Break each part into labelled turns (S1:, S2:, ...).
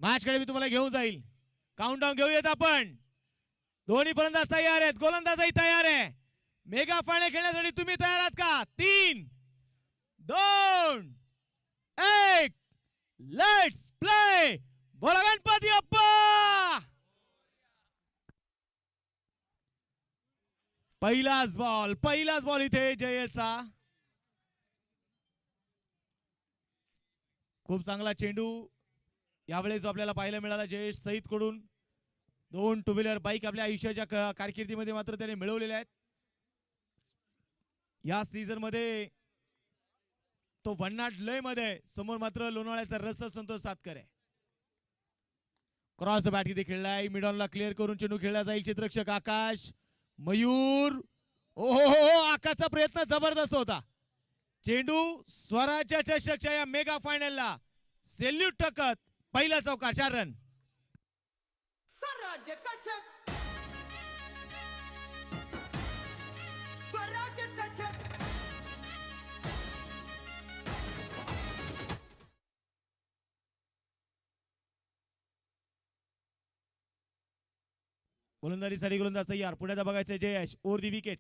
S1: Match कडे मी तुम्हाला घेऊन जाईल. काउंटडाऊन घेऊयात आपण. दोन्ही फलंदाज तयार आहेत, गोलंदाजही तयार आहे. मेगा फायनल खेळण्यासाठी तुम्ही तयार आहात का? 3 2 1 लेट्स प्ले. बोला गणपती अप्पा. पहिलाच बॉल इथे जयेशचा. खूप चांगला चेंडू यावेळेस आपल्याला पाहायला मिळाला जयेश सईद कडून. 2 टू व्हीलर बाईक आपल्या आयुष्याच्या कारकिर्दीमध्ये मात्र त्याने मिळवलेल्या आहेत. या सीझन मध्ये तो भन्नाट लय मध्ये. समोर मात्र लोणावळ्याचा रसल संतोष सातकर आहे. क्रॉस द बॅट इथे खेळलाय. मिडॉनला क्लिअर करून चेंडू खेळला जाईल. चित्ररक्षक आकाश मयूर. ओहो, आकाशचा प्रयत्न जबरदस्त होता. चेंडू स्वराज्य चषकच्या या मेगा फायनलला सेल्यूट टाकत पहिला चौकार. 4 रन.
S2: स्वराज्य चषक, स्वराज्य चषक.
S1: गोलंदाजीसाठी गोलंदाज तयार. पुढे बघायचं जयेश ओव्हर दी विकेट.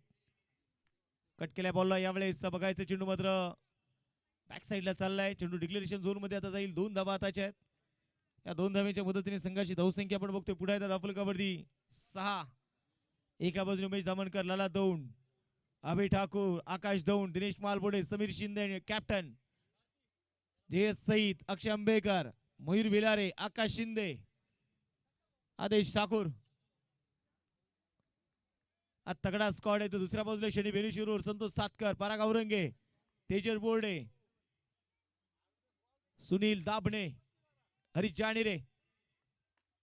S1: कट केल्या बॉलला यावेळेस बघायचं चेंडू मात्र बॅक साईडला चाललाय. चेंडू डिक्लेरेशन झोन मध्ये आता जाईल. 2 धावा आताच्या आहेत. या 2 धावेच्या मदतीने संघाची धावसंख्या आपण बघतोय पुढे येतात फलकावरती 6. एका बाजूने उमेश दामणकर, लाला दौंड, अभय ठाकूर, आकाश दौंड, दिनेश मालबोडे, समीर शिंदे कॅप्टन, जयेश सईद, अक्षय आंबेकर, मयूर भिलारे, आकाश शिंदे, आदेश ठाकूर. आज तगडा स्क्वॉड आहे. तो दुसऱ्या बाजूला शनी बेनीशिरूर, संतोष सातकर, पराग औरंगे, तेजर बोर्डे, सुनील दाभणे, हरीश जाणिरे.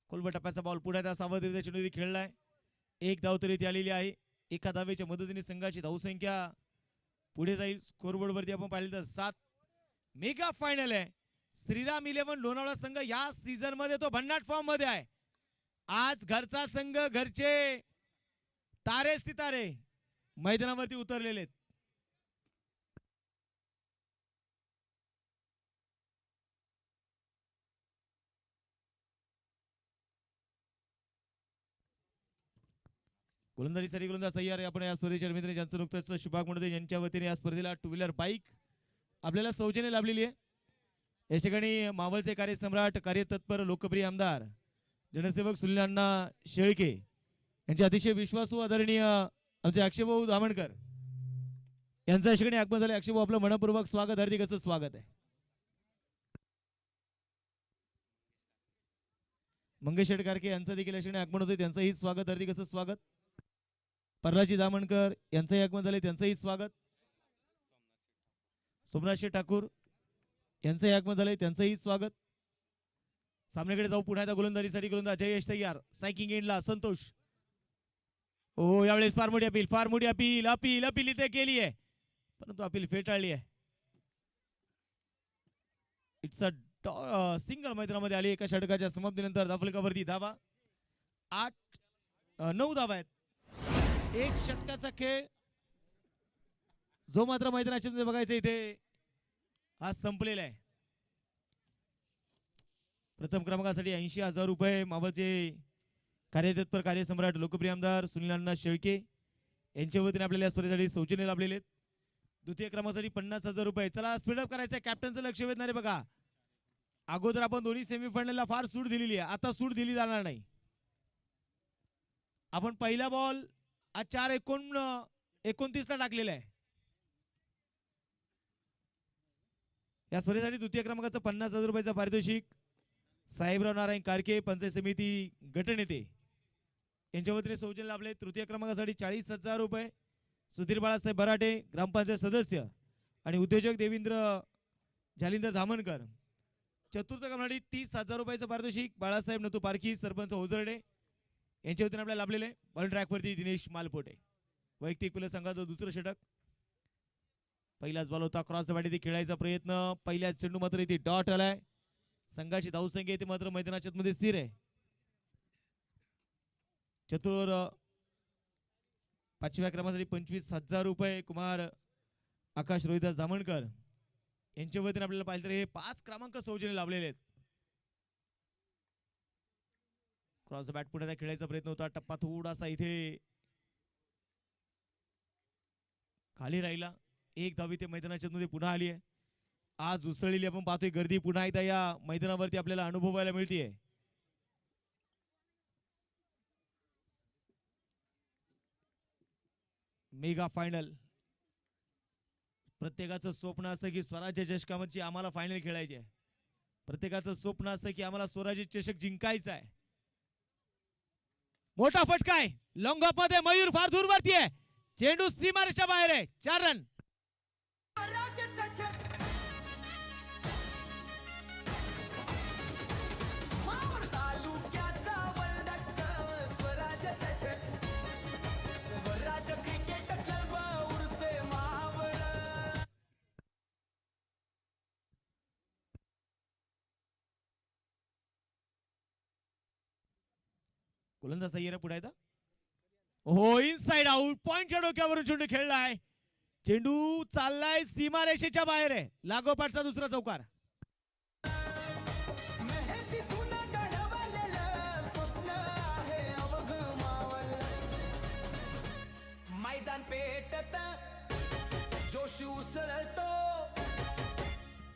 S1: कोलबा टप्प्याचा बॉल पुढे सावध चेंडू खेळलाय. 1 धाव तरी आलेली आहे. एका धावेच्या मदतीने संघाची धावसंख्या पुढे जाईल. स्कोरबोर्ड वरती आपण पाहिलं तर 7. मेगा फायनल आहे. श्रीराम 11 लोणावळा संघ या सीझन मध्ये तो भन्नाट फॉर्म मध्ये आहे. आज घरचा संघ, घरचे तारे सितारे मैदानावरती उतरलेले आहेत. गोलंदाजीसाठी गोलंदाज तयार आहे. आपण या स्पर्धेच्या मित्र ज्यांचं नुकतंच शुभाग म्हणते यांच्या वतीने या स्पर्धेला 2 व्हीलर बाईक आपल्याला सौजन्य लाभलेली आहे. या ठिकाणी मावळचे कार्यसम्राट, कार्यतत्पर, लोकप्रिय आमदार, जनसेवक सुनील अण्णा शेळके यांचे अतिशय विश्वासू आदरणीय आमचे अक्षयभाऊ धामणकर यांचं या ठिकाणी आगमन झालं. अक्षयभाऊ आपलं मनपूर्वक स्वागत, हार्दिक असं स्वागत आहे. मंगेश शेटकारके यांचं देखील या ठिकाणी आगमन होते. त्यांचंही स्वागत, हार्दिक असं स्वागत. प्रल्हादजी दामणकर यांचंही आगमन झाले. त्यांचंही स्वागत. सोमनाथ शेठ ठाकूर यांचंही आगमन झाले. त्यांचंही स्वागत. सामन्याकडे जाऊ. पुन्हा एकदा गोलंदाजीसाठी गोलंदाज जयेश तयार. स्ट्रायकिंग एंडला संतोष. हो, यावेळेस फार मोठी अपील इथे केली आहे, परंतु अपील फेटाळली आहे. इट्स अ सिंगल मैदानामध्ये आली. एका षटकाच्या समाप्तीनंतर धावफलकावरती धावा 9 धावा आहेत. 1 षटकाचा खेळ जो मात्र मैदानाच्या मध्ये बघायचा इथे हा संपलेला आहे. प्रथम क्रमांकासाठी 80,000 रुपये मावळचे कार्यतत्पर, कार्यसम्राट, लोकप्रिय आमदार सुनील अण्णा शेळके यांच्या वतीने आपल्याला या स्पर्धेसाठी सौजन्य लाभलेले आहेत. द्वितीय क्रमांकासाठी 50,000 रुपये. चला स्पीडअप करायचं आहे. कॅप्टनचं लक्ष वेधणारे बघा. अगोदर आपण दोन्ही सेमीफायनलला फार सूट दिलेली आहे, आता सूट दिली जाणार नाही. आपण पहिला बॉल आज 4-29 ला टाकलेला आहे. या स्पर्धेसाठी द्वितीय क्रमांकाचं 50,000 रुपयाचं पारितोषिक साहेबराव नारायण कारके, पंचायत समिती गटनेते यांच्या वतीने सौजन्य लाभले. तृतीय क्रमांकासाठी 40,000 रुपये सुधीर बाळासाहेब बराटे, ग्रामपंचायत सदस्य आणि उद्योजक देवेंद्र जालिंदर धामणकर. चतुर्थ क्रमांकासाठी 30,000 रुपयाचं पारितोषिक बाळासाहेब नतू पारखी, सरपंच ओझरडे यांच्या वतीने आपल्याला लाभलेले. बॉल ट्रॅकवरती दिनेश मालपोटे. वैयक्तिक पहिलं संघाचं दुसरं षटक. पहिलाच बॉल होता. क्रॉस द बॅट खेळायचा प्रयत्न. पहिल्याच चेंडू मात्र इथे डॉट आलाय. संघाची धावसंख्या इथे मात्र मैदानाच्या मध्ये स्थिर आहे. चतुर 5व्या क्रमांकासाठी 25,000 रुपये कुमार आकाश रोहिदास दामणकर यांच्या वतीने आपल्याला पाहिलं तर हे 5 क्रमांक सौजन्य लाभलेले आहेत. क्रॉस बॅट पुढे खेळायचा प्रयत्न होता. टप्पा थोडासा इथे खाली राहिला. एक धाव इथे मैदानाच्या मध्ये पुन्हा आली आहे. आज उसळलेली आपण पाहतोय गर्दी पुन्हा एकदा या मैदानावरती आपल्याला अनुभवायला मिळतेय. मेगा फायनल प्रत्येकाचं स्वप्न असतं की स्वराज्य चषकामध्ये आम्हाला फायनल खेळायची आहे. प्रत्येकाचं स्वप्न असतं की आम्हाला स्वराज्य चषक जिंकायचा आहे. मोठा फटका आहे लॉंग ऑफ मध्ये. मयूर फार दूरवरती आहे. चेंडू सीमारेषा बाहेर आहे. 4 रन. गोलंदाज सय्यर पुढे येतात. हो इनसाइड आउट. पॉइंटच्या डोक्यावरून चेंडू खेळलाय. चेंडू चाललाय सीमारेषेच्या बाहेर आहे. लागोपाठचा दुसरा चौकार.
S2: मैदान पेटत जोश उसळतो.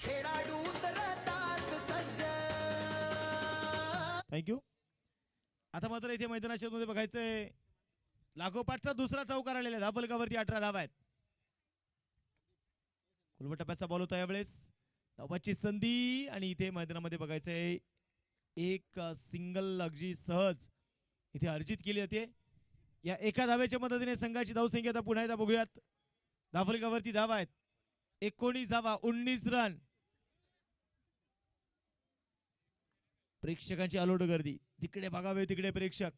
S2: खेळाडू तरतात सज्ज.
S1: थँक्यू. आता मात्र इथे मैदानाच्या मध्ये बघायचंय लागोपाठचा दुसरा चौकार आलेला. धावफलकावरती 18 धावा आहेत. कुलबट टप्प्याचा बॉल होता यावेळेस. धावाची संधी आणि इथे मैदानामध्ये बघायचंय एक सिंगल अगदी सहज इथे अर्जित केली होती. या एका धावेच्या मदतीने संघाची धावसंख्या आता पुन्हा एकदा बघूयात. धावफलकावरती धावा आहेत 19 धावा 19 रन. प्रेक्षकांची अलोट गर्दी. जिकडे बघावे तिकडे प्रेक्षक.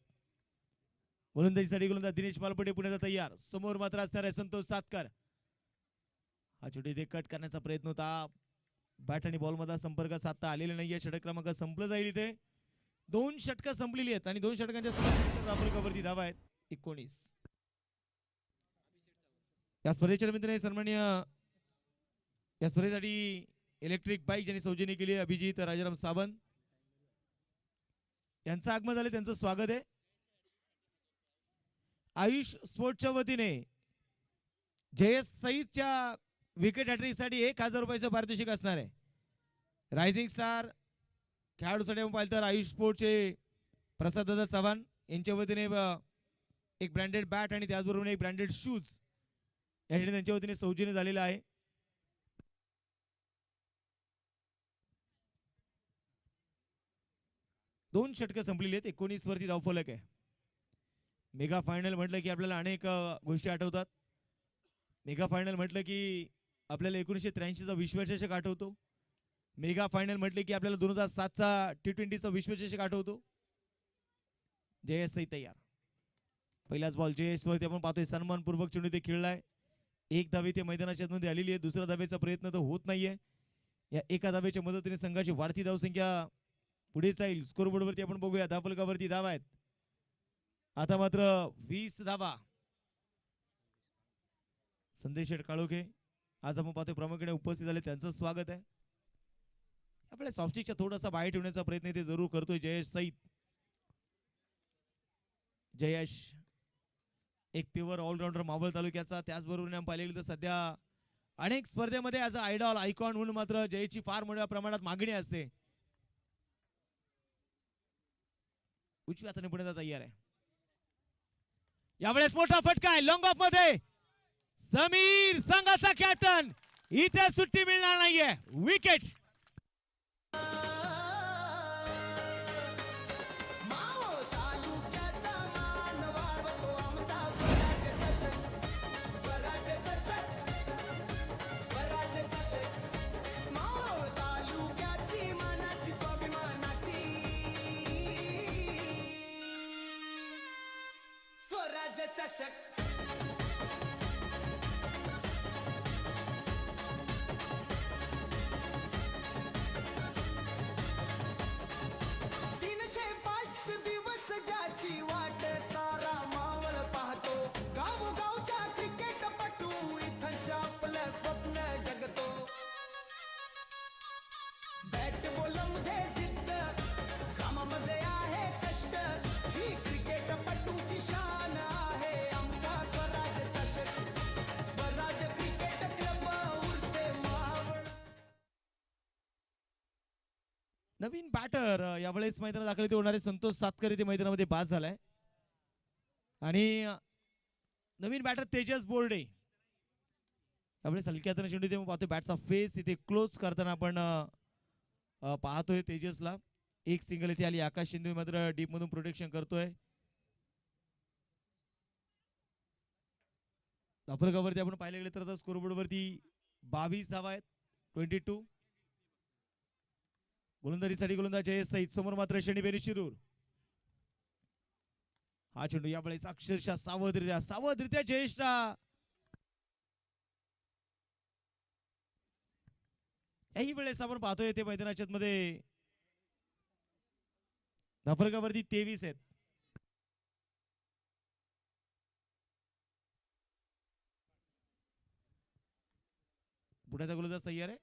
S1: गोलंदाजीसाठी गोलंदाज दिनेश मालपटे पुण्याचा तयार. समोर मात्र असणार आहे संतोष सातकर. हा छोटी इथे कट करण्याचा प्रयत्न होता. बॅट आणि बॉल मधला संपर्क साधता आलेला नाहीये. षटक क्रमांक संपलं जाईल. इथे 2 षटकं संपलेली आहेत आणि 2 षटकांच्या धावफलकावरती धावा आहेत 19. या स्पर्धेच्या निमित्ताने सन्माननीय या स्पर्धेसाठी इलेक्ट्रिक बाईक ज्यांनी सौजन्य केली आहे अभिजित राजाराम सावंत यांचं आगमन झाले. त्यांचं स्वागत आहे. आयुष स्पोर्ट्सच्या वतीने जयेश सईदच्या विकेट हॅट्रिकसाठी 1000 रुपयाचं पारितोषिक असणार आहे. रायझिंग स्टार खेळाडूसाठी आपण पाहिलं तर आयुष स्पोर्ट्सचे प्रसाददादा चव्हाण यांच्या वतीने एक ब्रँडेड बॅट आणि त्याचबरोबर एक ब्रँडेड शूज यासाठी त्यांच्या वतीने सौजन्य झालेलं आहे. दोन षटकं संपलेली आहेत. 19 वरती धावफलक आहे. मेगा फायनल म्हटलं की आपल्याला अनेक गोष्टी आठवतात. मेगा फायनल म्हटलं की आपल्याला 1983चा विश्वचषक आठवतो. मेगा फायनल म्हटले की आपल्याला 2007चा T20चा विश्वचषक आठवतो. जयेश सई तयार. पहिलाच बॉल जयेश वरती आपण पाहतोय सन्मानपूर्वक चेंडू ते खेळलाय. एक धावे ते मैदानाच्या मध्ये आलेली आहे. दुसऱ्या धावेचा प्रयत्न तर होत नाहीये. या एका धावेच्या मदतीने संघाची वाढती धावसंख्या पुढे जाईल. स्कोरबोर्ड वरती आपण बघूया. धावफलकावरती धावा आहेत आता मात्र 20 धावा. संदेश काळोखे आज आपण पाहतोय प्रामुख्याने उपस्थित झाले. त्यांचं स्वागत आहे. आपल्या सॉफ्टस्टिकच्या थोडासा बाहेर ठेवण्याचा प्रयत्न ते जरूर करतोय जयेश सईद. जयेश एक प्युअर ऑलराऊंडर मावळ तालुक्याचा. त्याचबरोबर आपण पाहिलेलं तर सध्या अनेक स्पर्धेमध्ये ॲज अ आयडॉल आयकॉन म्हणून मात्र जयेशची फार मोठ्या प्रमाणात मागणी असते. उजव्या हाताने पुढे तयार आहे. यावेळेस मोठा फटका आहे लॉंग ऑफ मध्ये. समीर संघाचा कॅप्टन. इथे सुट्टी मिळणार नाहीये. विकेट. नवीन बॅटर यावेळेस मैदानात दाखल होणारे संतोष सातकर इथे मैदानामध्ये बाद झालाय आणि नवीन बॅटर तेजस बोर्डे यावेळेस हलक्या हाताने चेंडू इथे पाहतोय बॅटचा फेस इथे क्लोज करताना आपण पाहतोय तेजसला एक सिंगल इथे आली आकाश शिंदे मात्र डीप मधून प्रोटेक्शन करतोय धापलगावरती आपण पाहिले गेले तर स्कोरबोर्ड वरती 22 धावा आहेत 22 गोलंदाजीसाठी गोलंदाज जयेश सईद समोर मात्र शनी बेनी शिरूर हा चेंडू यावेळेस अक्षरशः सावधरित्या जयेशला याही वेळेस आपण पाहतोय ते मैदानाच्या मध्ये धापलगावरती 23 आहेत पुढे गोलंदाज तयार आहे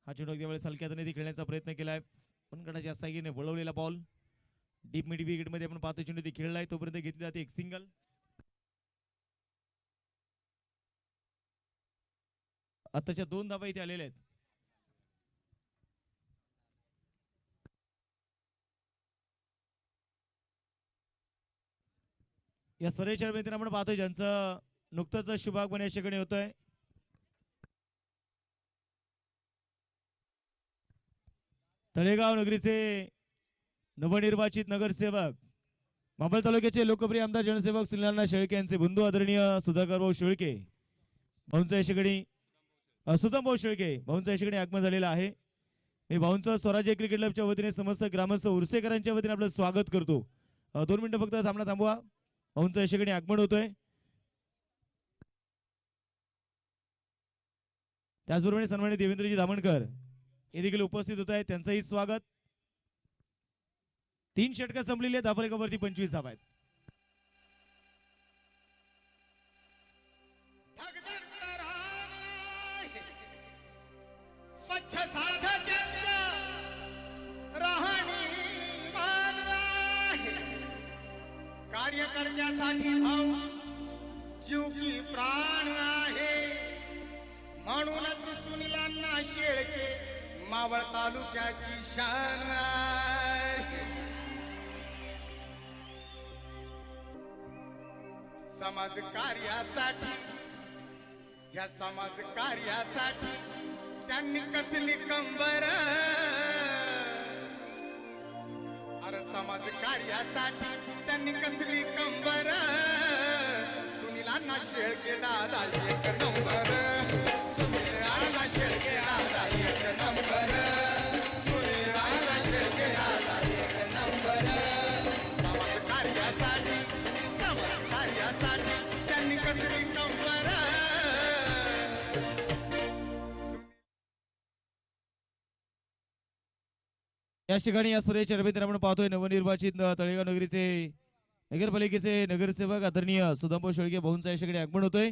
S1: हा चेंडू अगदी वेळेस हलक्या हाताने खेळण्याचा प्रयत्न केलाय पण गटाच्या साईने वळवलेला बॉल डीप मिड विकेट मध्ये आपण पाहतो चेंडू खेळलाय तोपर्यंत घेतली जाते एक सिंगल आताच्या 2 धावा इथे आलेल्या आहेत या स्पर्धेच्या मैदानात आपण पाहतोय ज्यांचं नुकतंच शुभागमन या ठिकाणी होतोय तळेगाव नगरीचे नवनिर्वाचित नगरसेवक मावळ तालुक्याचे लोकप्रिय आमदार जनसेवक सुनील शेळके यांचे बंधू आदरणीय सुधाकर भाऊ शेळके भाऊंचा या ठिकाणी सुदाम भाऊ शेळके भाऊंचा या ठिकाणी आगमन झालेला आहे मी भाऊंचं स्वराज्य क्रिकेट क्लबच्या वतीने समस्त ग्रामस्थ उर्सेकरांच्या वतीने आपलं स्वागत करतो 2 मिनिटं फक्त थांबवा भाऊंचं या ठिकाणी आगमन होतोय त्याचबरोबर सन्मानित देवेंद्रजी दामणकर हे देखील उपस्थित होत आहेत त्यांचंही स्वागत 3 षटकं संपलेली आहेत धापलगावरती 25 धावा आहेत
S2: स्वच्छ साधक्यांचा राहणीमान आहे कार्यकर्त्यासाठी भाऊ जीव की प्राण आहे म्हणूनच सुनीलांना शेळके मावळ तालुक्याची शान आहे समाज कार्यासाठी या समाज कार्यासाठी त्यांनी कसली कंबर अरे समाज कार्यासाठी त्यांनी कसली कंबर सुनीलांना शेळके दादा एक नंबर सुनीलांना शेळके दादा एक नंबर सुनीलांना शेळके दादा एक नंबर समाज कार्यासाठी त्यांनी कसली कंबर
S1: या ठिकाणी या स्पर्धेच्या रबींद्र आपण पाहतोय नवनिर्वाचित तळेगाव नगरीचे नगरपालिकेचे नगरसेवक आदरणीय सुदामभाऊ शेळके भाऊंचा या ठिकाणी आगमन होतोय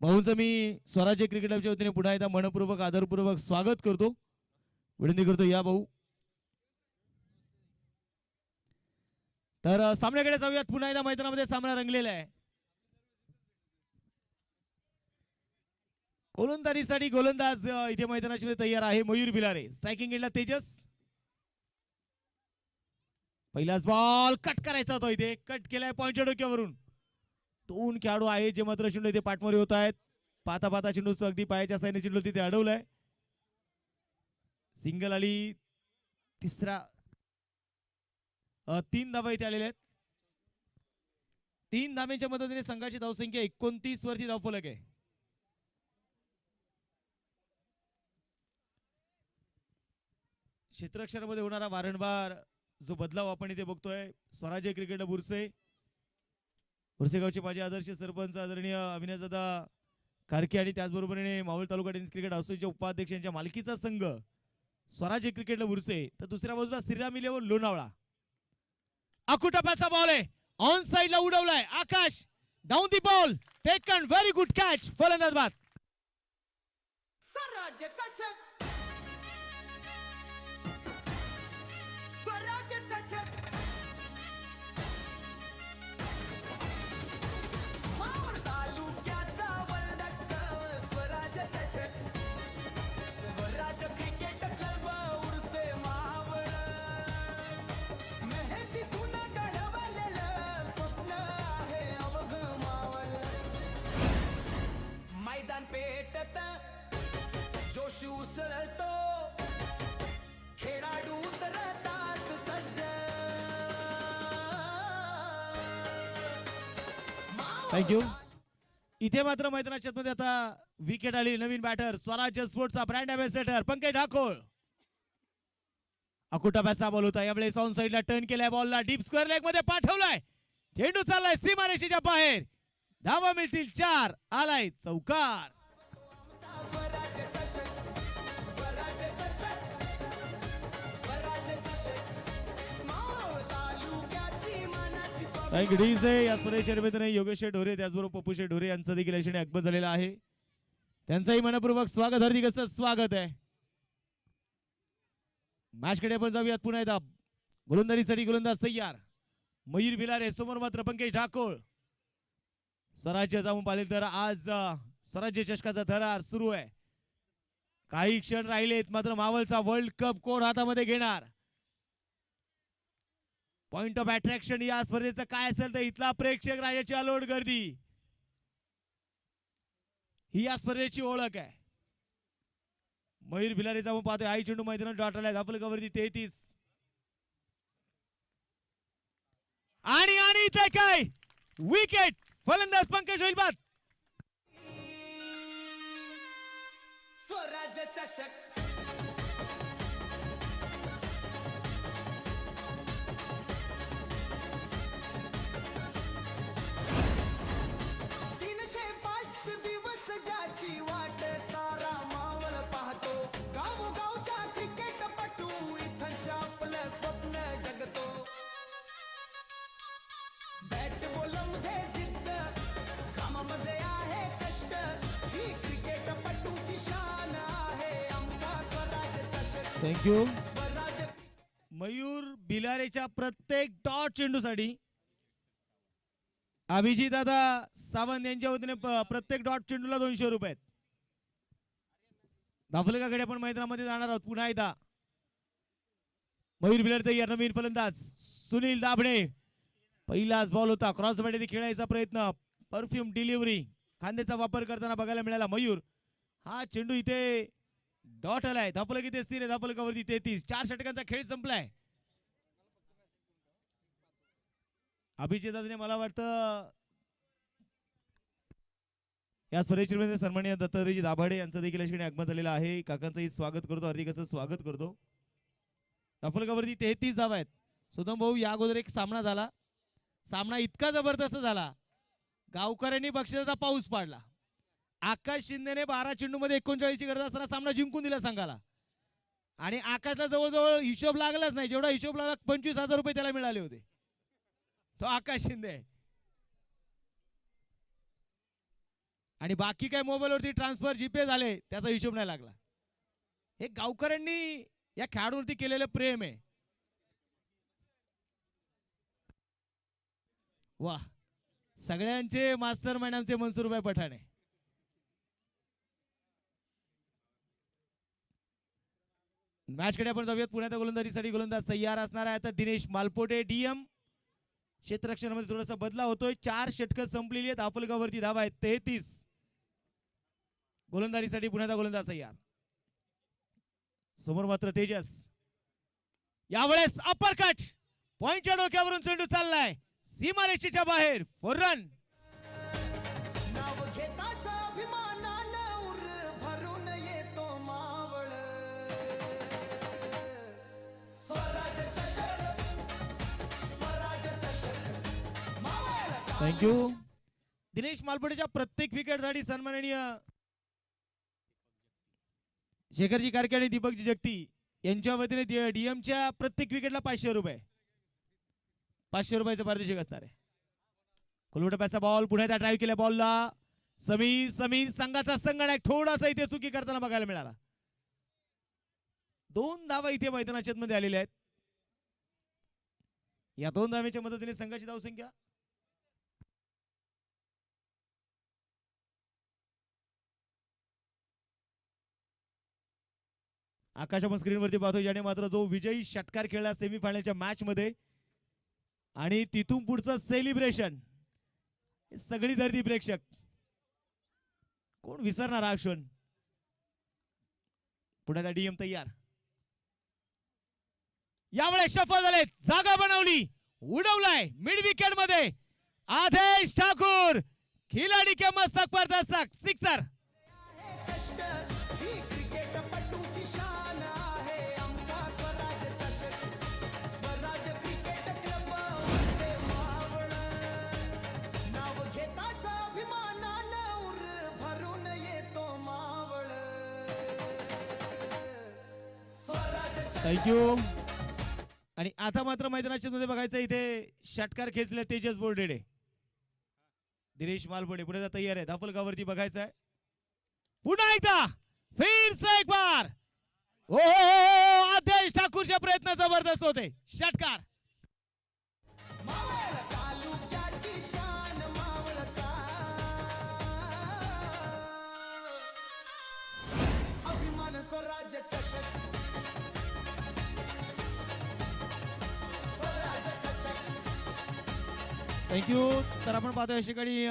S1: भाऊंचं मी स्वराज्य क्रिकेट क्लबच्या वतीने पुन्हा एकदा मनपूर्वक आदरपूर्वक स्वागत करतो विनंती करतो या भाऊ तर सामन्याकडे जाऊयात पुन्हा एकदा मैदानामध्ये सामना रंगलेला आहे गोलंदाजीसाठी गोलंदाज इथे मैदानाच्या मध्ये तयार आहे मयूर बिलारे स्ट्रायकिंग एंडला तेजस पहिलाच बॉल कट करायचा होता इथे कट केलाय पॉइंटच्या डोक्यावरून 2 खेळाडू आहेत जे मात्र चेंडू इथे पाठमोरी होत आहेत पाता पाता चेंडू अगदी पायाच्या साईने चेंडू तिथे अडवलाय सिंगल आली तिसरा 3 धावा इथे आलेल्या आहेत 3 धाब्यांच्या मदतीने संघाची धावसंख्या 29 वरती धावफलक आहे क्षेत्ररक्षणामध्ये होणारा वारंवार जो बदलाव आपण इथे बघतोय स्वराज्य क्रिकेट बुरसे बुरसेगावचे माझे आदर्श सरपंच आदरणीय अविनाशदादा कारके आणि त्याचबरोबरीने मावळ तालुका टेनिस क्रिकेट असोसिएशनच्या उपाध्यक्षांच्या मालकीचा संघ स्वराज्य क्रिकेट बुरसे तर दुसऱ्या बाजूला श्रीराम इलेव्हन लोणावळा अकुटापाचा बॉल आहे ऑन साइडला उडवलाय आकाश down the ball taken very good catch फलंदाज बाद
S2: स्वराज्याचा छत स्वराज्याचा छत मावळ तालुक्याचा वलडक स्वराज्याचा छत स्वराज्य क्रिकेट क्लब उर्से
S1: थँक्यू. इथे मात्र मैदानाच्या मध्ये आता विकेट आली. नवीन बॅटर स्वराज्य स्पोर्टचा ब्रँड अँबॅसेडर पंकज ठाकूर. अकुटा बॅसा बॉल होता यावेळेस ऑन साइडला टर्न केलाय. बॉलला डीप स्क्वेअर लेग मध्ये पाठवलाय. चेंडू चाललाय सीमारेषेच्या बाहेर. धावा मिळतील 4. आलाय चौकार. या स्पर्धेच्या निमित्ताने योगेश ढोरे त्याचबरोबर पप्पू ढोरे यांचं देखील यशस्वी आगमन झालेलं आहे. त्यांचंही मनपूर्वक स्वागत. हार्दिक असं स्वागत आहे. मॅच कडे आपण जाऊयात पुन्हा एकदा. गोलंदाजीसाठी गोलंदाज तयार. मयूर भिलारे समोर मात्र पंकज ठाकूर. स्वराज्य जाऊन पाहिले तर आज स्वराज्य चषकाचा थरार सुरू आहे. काही क्षण राहिलेत मात्र मावळचा वर्ल्ड कप कोण हातामध्ये घेणार. पॉइंट ऑफ अट्रॅक्शन या स्पर्धेचं काय असेल तर इथला प्रेक्षक राजाची अलोट गर्दी ही या स्पर्धेची ओळख आहे. मयूर भिलारे जाऊन पाहतोय. आई चेंडू मैदानात डॉट आलाय. धापलकावरती 33 आणि इथे काय विकेट. फलंदाज पंकज होईल बाद.
S2: स्वराज्य चषक वाट सारा मावळ पाहतो. गावोगावचा क्रिकेटपटू इथंच आपलं स्वप्न जगतो. बॅट बॉलमध्ये जिद्द कामामध्ये आहे कष्ट. ही क्रिकेटपटूची शान आहे आमचा स्वराज्य चषक.
S1: थँक्यू. मयूर भिलारेच्या प्रत्येक डॉट चेंडूसाठी अभिजित दादा सावंत यांच्या वतीने प्रत्येक डॉट चेंडूला 200 रुपये. धापलकाकडे आपण मैदानामध्ये जाणार आहोत पुन्हा एकदा. मयूर भिलारे तयार. नवीन फलंदाज सुनील दाभणे. पहिलाच बॉल होता. क्रॉस मध्ये खेळायचा प्रयत्न. परफ्यूम डिलिव्हरी खांद्याचा वापर करताना बघायला मिळाला. मयूर हा चेंडू इथे डॉट आलाय. धापलक इथे स्थिर आहे. धापलकावरती 33. 4 षटकांचा खेळ संपलाय. अभिजित दादाने मला वाटतं या स्पर्धेच्या सन्माननीय दत्तात्रयजी दाभाडे यांचं देखील या ठिकाणी आगमन झालेलं आहे. काकांचंही स्वागत करतो. हार्दिक असं स्वागत करतो. धापलकावरती 33 धावा आहेत. सुदम भाऊ या अगोदर एक सामना झाला. सामना इतका जबरदस्त झाला गावकऱ्यांनी बक्षिसाचा पाऊस पाडला. आकाश शिंदेने 12 चेंडू मध्ये 39 ची गरज असताना सामना जिंकून दिला संघाला. आणि आकाशला जवळजवळ हिशोब लागलाच नाही. जेवढा हिशोब लागला 25,000 रुपये त्याला मिळाले होते. तो आकाश शिंदे. आणि बाकी काय मोबाईल वरती ट्रान्सफर जीपे झाले त्याचा हिशोब नाही लागला. हे गावकऱ्यांनी या खेळाडूवरती केलेलं प्रेम आहे. वाह. सगळ्यांचे मास्टर मॅडमचे मनसूरभाई पठाणे. मॅच कडे आपण जाऊयात. पुण्यात गोलंदाजीसाठी गोलंदाज तयार असणार आहे आता दिनेश मालपोटे. डीएम क्षेत्ररक्षणामध्ये थोडासा बदलाव होतोय. 4 षटकं संपलेली आहेत. धापलकावरती धावा आहेत 33. गोलंदाजीसाठी पुण्याचा गोलंदाज तयार. समोर मात्र तेजस. यावेळेस अपरकट. पॉइंटच्या डोक्यावरून चेंडू चाललाय सीमारेषेच्या बाहेर. For run. थँक्यू. दिनेश मालपोटेच्या प्रत्येक विकेटसाठी सन्माननीय शेखरजी कारके आणि दीपकजी जगती यांच्या वतीने डीएमच्या प्रत्येक विकेटला 500 रुपये. 500 रुपयाचं पारितोषिक असणार आहे. कोलवटप्याचा बॉल पुढे त्या ड्राईव्ह केल्या बॉलला समीर संघाचा संगणक थोडासा इथे चुकी करताना बघायला मिळाला. 2 धावा इथे मैदानाच्या मध्ये आलेल्या आहेत. या 2 धावेच्या मदतीने संघाची धावसंख्या आकाश आपण स्क्रीनवरती पाहतो. ज्याने मात्र जो विजयी षटकार खेळला सेमीफायनलच्या मॅच मध्ये आणि तिथून पुढचं सेलिब्रेशन सगळी धरती प्रेक्षक कोण विसरणार हा क्षण. पुण्याचा डीएम तयार. यावेळेस सफल झाले. जागा बनवली. उडवलाय मिड विकेट मध्ये आदेश ठाकूर. खिलाडी के मस्तक पर दस्तक सिक्सर.
S2: कष्ट ही क्रिकेटपटूची शान आहे आमचा स्वराज चषक स्वराज क्रिकेट क्लब उरसे मावळ नाव घेताच अभिमानानं उर भरून येतो मावळ स्वराज
S1: थँक्यू. आणि आता मात्र मैदानाच्या मध्ये बघायचं इथे षटकार खेचले तेजस बोर्डेडे. दिनेश मालबोडे पुढे तयार आहे. धापलगावरती बघायचं आहे. पुन्हा एकदा फिर से एक बार. ओ आदेश ठाकूरचे प्रयत्न जबरदस्त होते. षटकार.
S2: मावळ तालुक्याची शान मावळचा अभिमान स्वराज चषक स्वराज चषक
S1: थँक्यू. तर आपण पाहतोय अशा ठिकाणी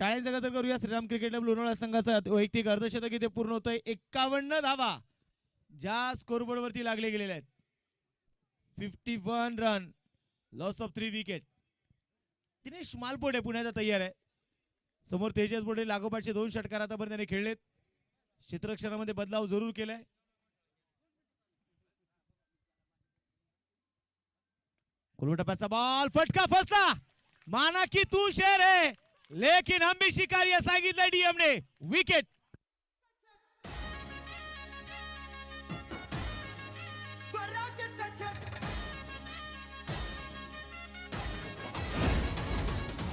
S1: टाळ्यांचा गजर करूया. श्रीराम क्रिकेट क्लब लोणावळा संघाचा वैयक्तिक अर्धशतक इथे पूर्ण होतंय. 51 धावा ज्या स्कोरबोर्ड वरती लागले गेलेले आहेत. 51 run, loss of 3 wicket. Dinesh Malpode पुण्याचा तयार आहे. समोर तेजस बोर्डे लागोपाठचे 2 षटकार आतापर्यंत त्याने खेळलेत. क्षेत्ररक्षणामध्ये बदलाव जरूर केलाय. टप्प्याचा बॉल फटका फसला. माना की तू शेर है लेकिन हम भी शिकारी आहे सांगितलं डीएम ने. विकेट.
S2: स्वराज चषक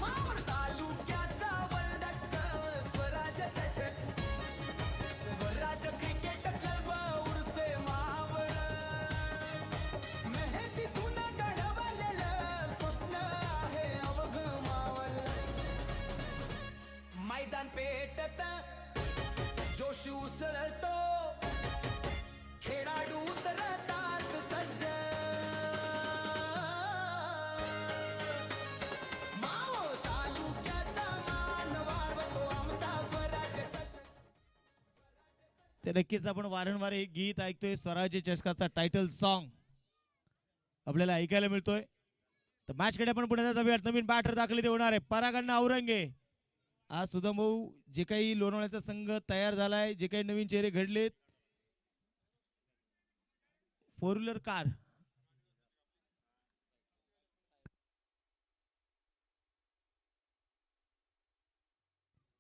S2: मावळ तालुक्याचा वलडक स्वराज चषक स्वराज क्रिकेट क्लब उरसे मावळ मेहनतीतून घडवलेलं स्वप्न आहे अवघ मावळ मैदान पेटत जोश उसळतो खेळाडू उतरतात सज्ज मावळ तालुक्याचा मान वाढवतो आमचा स्वराज चषक
S1: ते नक्कीच आपण वारंवार हे गीत ऐकतोय. स्वराज्य चषकाचा टायटल सॉन्ग आपल्याला ऐकायला मिळतोय. तर मॅच कडे आपण पुढे जाऊयात. नवीन बॅटर दाखल इथे होणार आहे. परागण्णा औरंगे. आज सुद्धा भाऊ जे काही लोणावळ्याचा संघ तयार झालाय, जे काही नवीन चेहरे घडलेत. 4 व्हीलर कार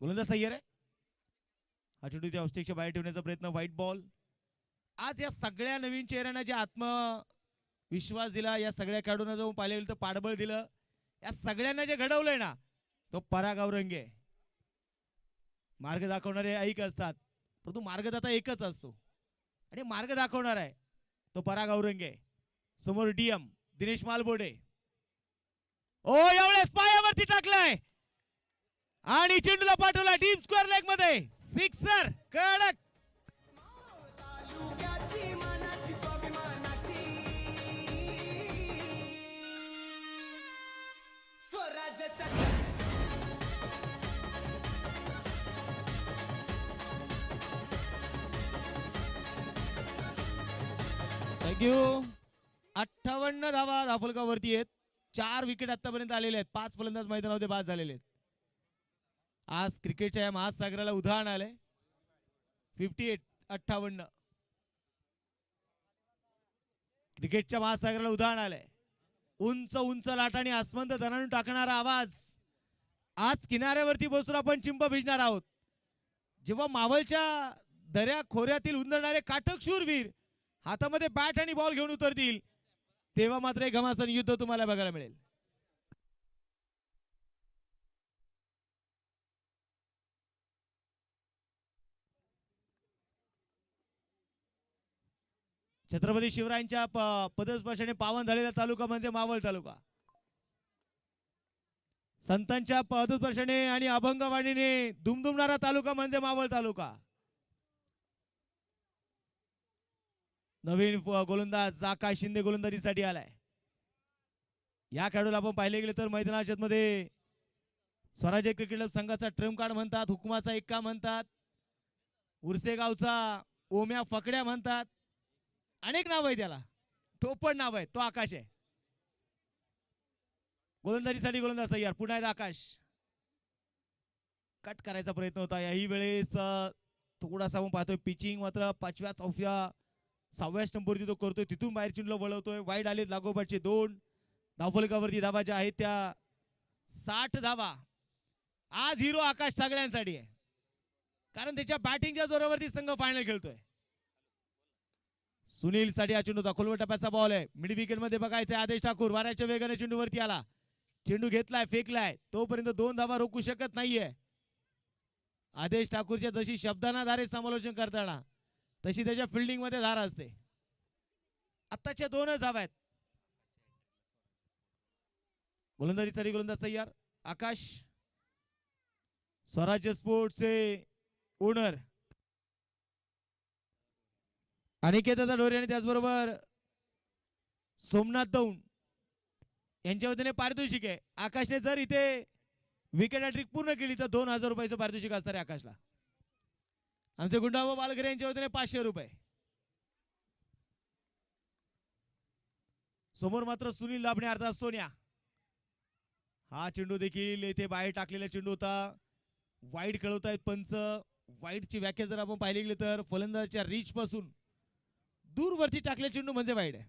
S1: गोलंदाज तयार आहे. हा चेंडू त्या ऑफस्टिकच्या बाहेर ठेवण्याचा प्रयत्न. White ball. आज या सगळ्या नवीन चेहऱ्यांना जे आत्मविश्वास दिला, या सगळ्या खेळाडूंना जाऊन पाहिलं गेलं तर पाठबळ दिलं, या सगळ्यांना जे घडवलंय ना तो पराग औरंगे. मार्ग दाखवणारे ऐक असतात परंतु मार्गदाता एकच असतो आणि मार्ग दाखवणार आहे तो पराग औरंगे. समोर डीएम दिनेश मालबोडे. ओ यावेळेस पायावरती टाकलाय आणि चेंडूला पाठवला डीप स्क्वेअर लेग मध्ये. सिक्सर. कडक.
S2: तालुक्याची मानाची स्वाभिमानाची स्वराज चषक
S1: थँक्यू. 58 धावा धापलगावरती आहेत. 4 विकेट आतापर्यंत आलेले आहेत. 5 फलंदाज मैदानामध्ये बाद झालेले आहेत. आज क्रिकेटच्या या महासागराला उधाण आलंय. 58. क्रिकेटच्या महासागराला उधाण आलंय. उंच उंच लाटांनी आसमंत दणाणून टाकणारा आवाज. आज किनाऱ्यावरती बसून आपण चिंब भिजणार आहोत. जेव्हा मावळच्या दऱ्या खोऱ्यातील उंदरणारे काटक शूरवीर हातामध्ये बॅट आणि बॉल घेऊन उतरतील तेव्हा मात्र एक घमासान युद्ध तुम्हाला बघायला मिळेल. छत्रपती शिवरायांच्या पदस्पर्शाने पावन झालेला तालुका म्हणजे मावळ तालुका. संतांच्या पदस्पर्शाने आणि अभंगवाणीने दुमदुमणारा तालुका म्हणजे मावळ तालुका. नवीन गोलंदाज आकाश शिंदे गोलंदाजीसाठी आलाय. या खेळाडूला आपण पाहिले गेले तर मैदानाच्या मध्ये स्वराज्य क्रिकेट क्लब संघाचा ट्रम्प कार्ड म्हणतात, हुकमाचा एक्का म्हणतात, उरसे गावचा ओम्या फकड्या म्हणतात, अनेक नाव आहे त्याला, टोपण नाव आहे. तो आकाश आहे. गोलंदाजीसाठी गोलंदाज तयार. पुन्हा एकदा आकाश. कट करायचा प्रयत्न होता. याही वेळेस थोडासा आपण पाहतोय पिचिंग मात्र 5व्या 6व्या स्टंपवरती तो करतोय. तिथून बाहेर चेंडूला वळवतोय. वाईड आलेत लागोपाठचे 2 धावफलकावरती. धावा ज्या आहेत त्या 60 धावा. आज हिरो आकाश सगळ्यांसाठी आहे, कारण त्याच्या बॅटिंगच्या जोरावरती संघ फायनल खेळतोय. सुनील साठी हा चेंडूचा खोलवर टप्प्याचा बॉल आहे. मिड विकेट मध्ये बघायचं आदेश ठाकूर वाऱ्याच्या वेगाने चेंडूवरती आला. चेंडू घेतलाय, फेकलाय, तोपर्यंत 2 धावा रोखू शकत नाहीये. आदेश ठाकूरच्या जशी शब्दांना धारे समालोचन करताना तशी त्याच्या फिल्डिंग मध्ये धार असते. आत्ताच्या 2च धावा आहेत. गोलंदाजीसाठी गोलंदाज तयार. आकाश स्वराज्य स्पोर्ट्सचे ओनर अनिकेत ढोरे आणि त्याचबरोबर सोमनाथ दौंड यांच्या वतीने पारितोषिक आहे. आकाशने जर इथे विकेट हॅट्रिक पूर्ण केली तर 2000 रुपयाचं पारितोषिक असणार आहे आकाशला. आमचे गुंडाबा बालघरे यांच्या वतीने 500 रुपये. समोर मात्र सुनील दाभणे अर्थात सोन्या. हा चेंडू देखील इथे बाहेर टाकलेला चेंडू होता. वाईड खेळवतायत पंच. वाईडची व्याख्या जर आपण पाहिली गेली तर फलंदाजाच्या रीच पासून दूरवरती टाकलेला चेंडू म्हणजे वाईड आहे.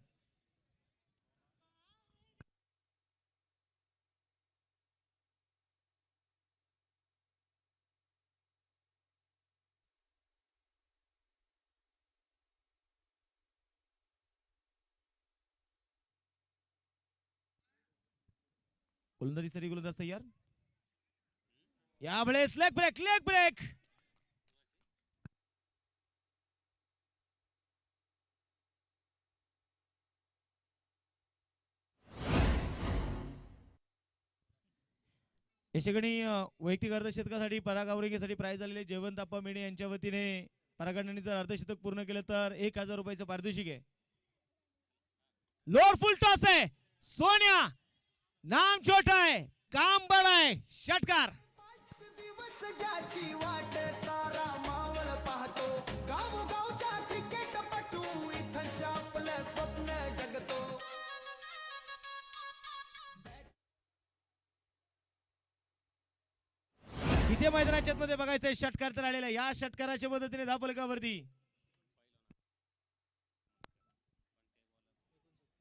S1: गोलंदाजीसाठी गोलंदाज तयार. यावेळेस लेग ब्रेक, लेग ब्रेक. या ठिकाणी वैयक्तिक अर्धशतकासाठी पराग आवरेंगेसाठी प्राइज आलेले जयवंत आप्पा मेणे यांच्या वतीने परागांनी जर अर्धशतक पूर्ण केलं तर 1000 रुपयाचं पारितोषिक आहे. लोअर फुल टॉस आहे. सोन्या नाम छोटा है काम बड़ा है. षटकार.
S2: ज्याची वाट सारा मावळ पाहतो. गावोगावचा क्रिकेटपटू इथंच आपलं स्वप्न जगतो.
S1: इथे मैदानाच्या मध्ये बघायचंय षटकार तर आलेला. या षटकाराच्या मदतीने धावफलकावरती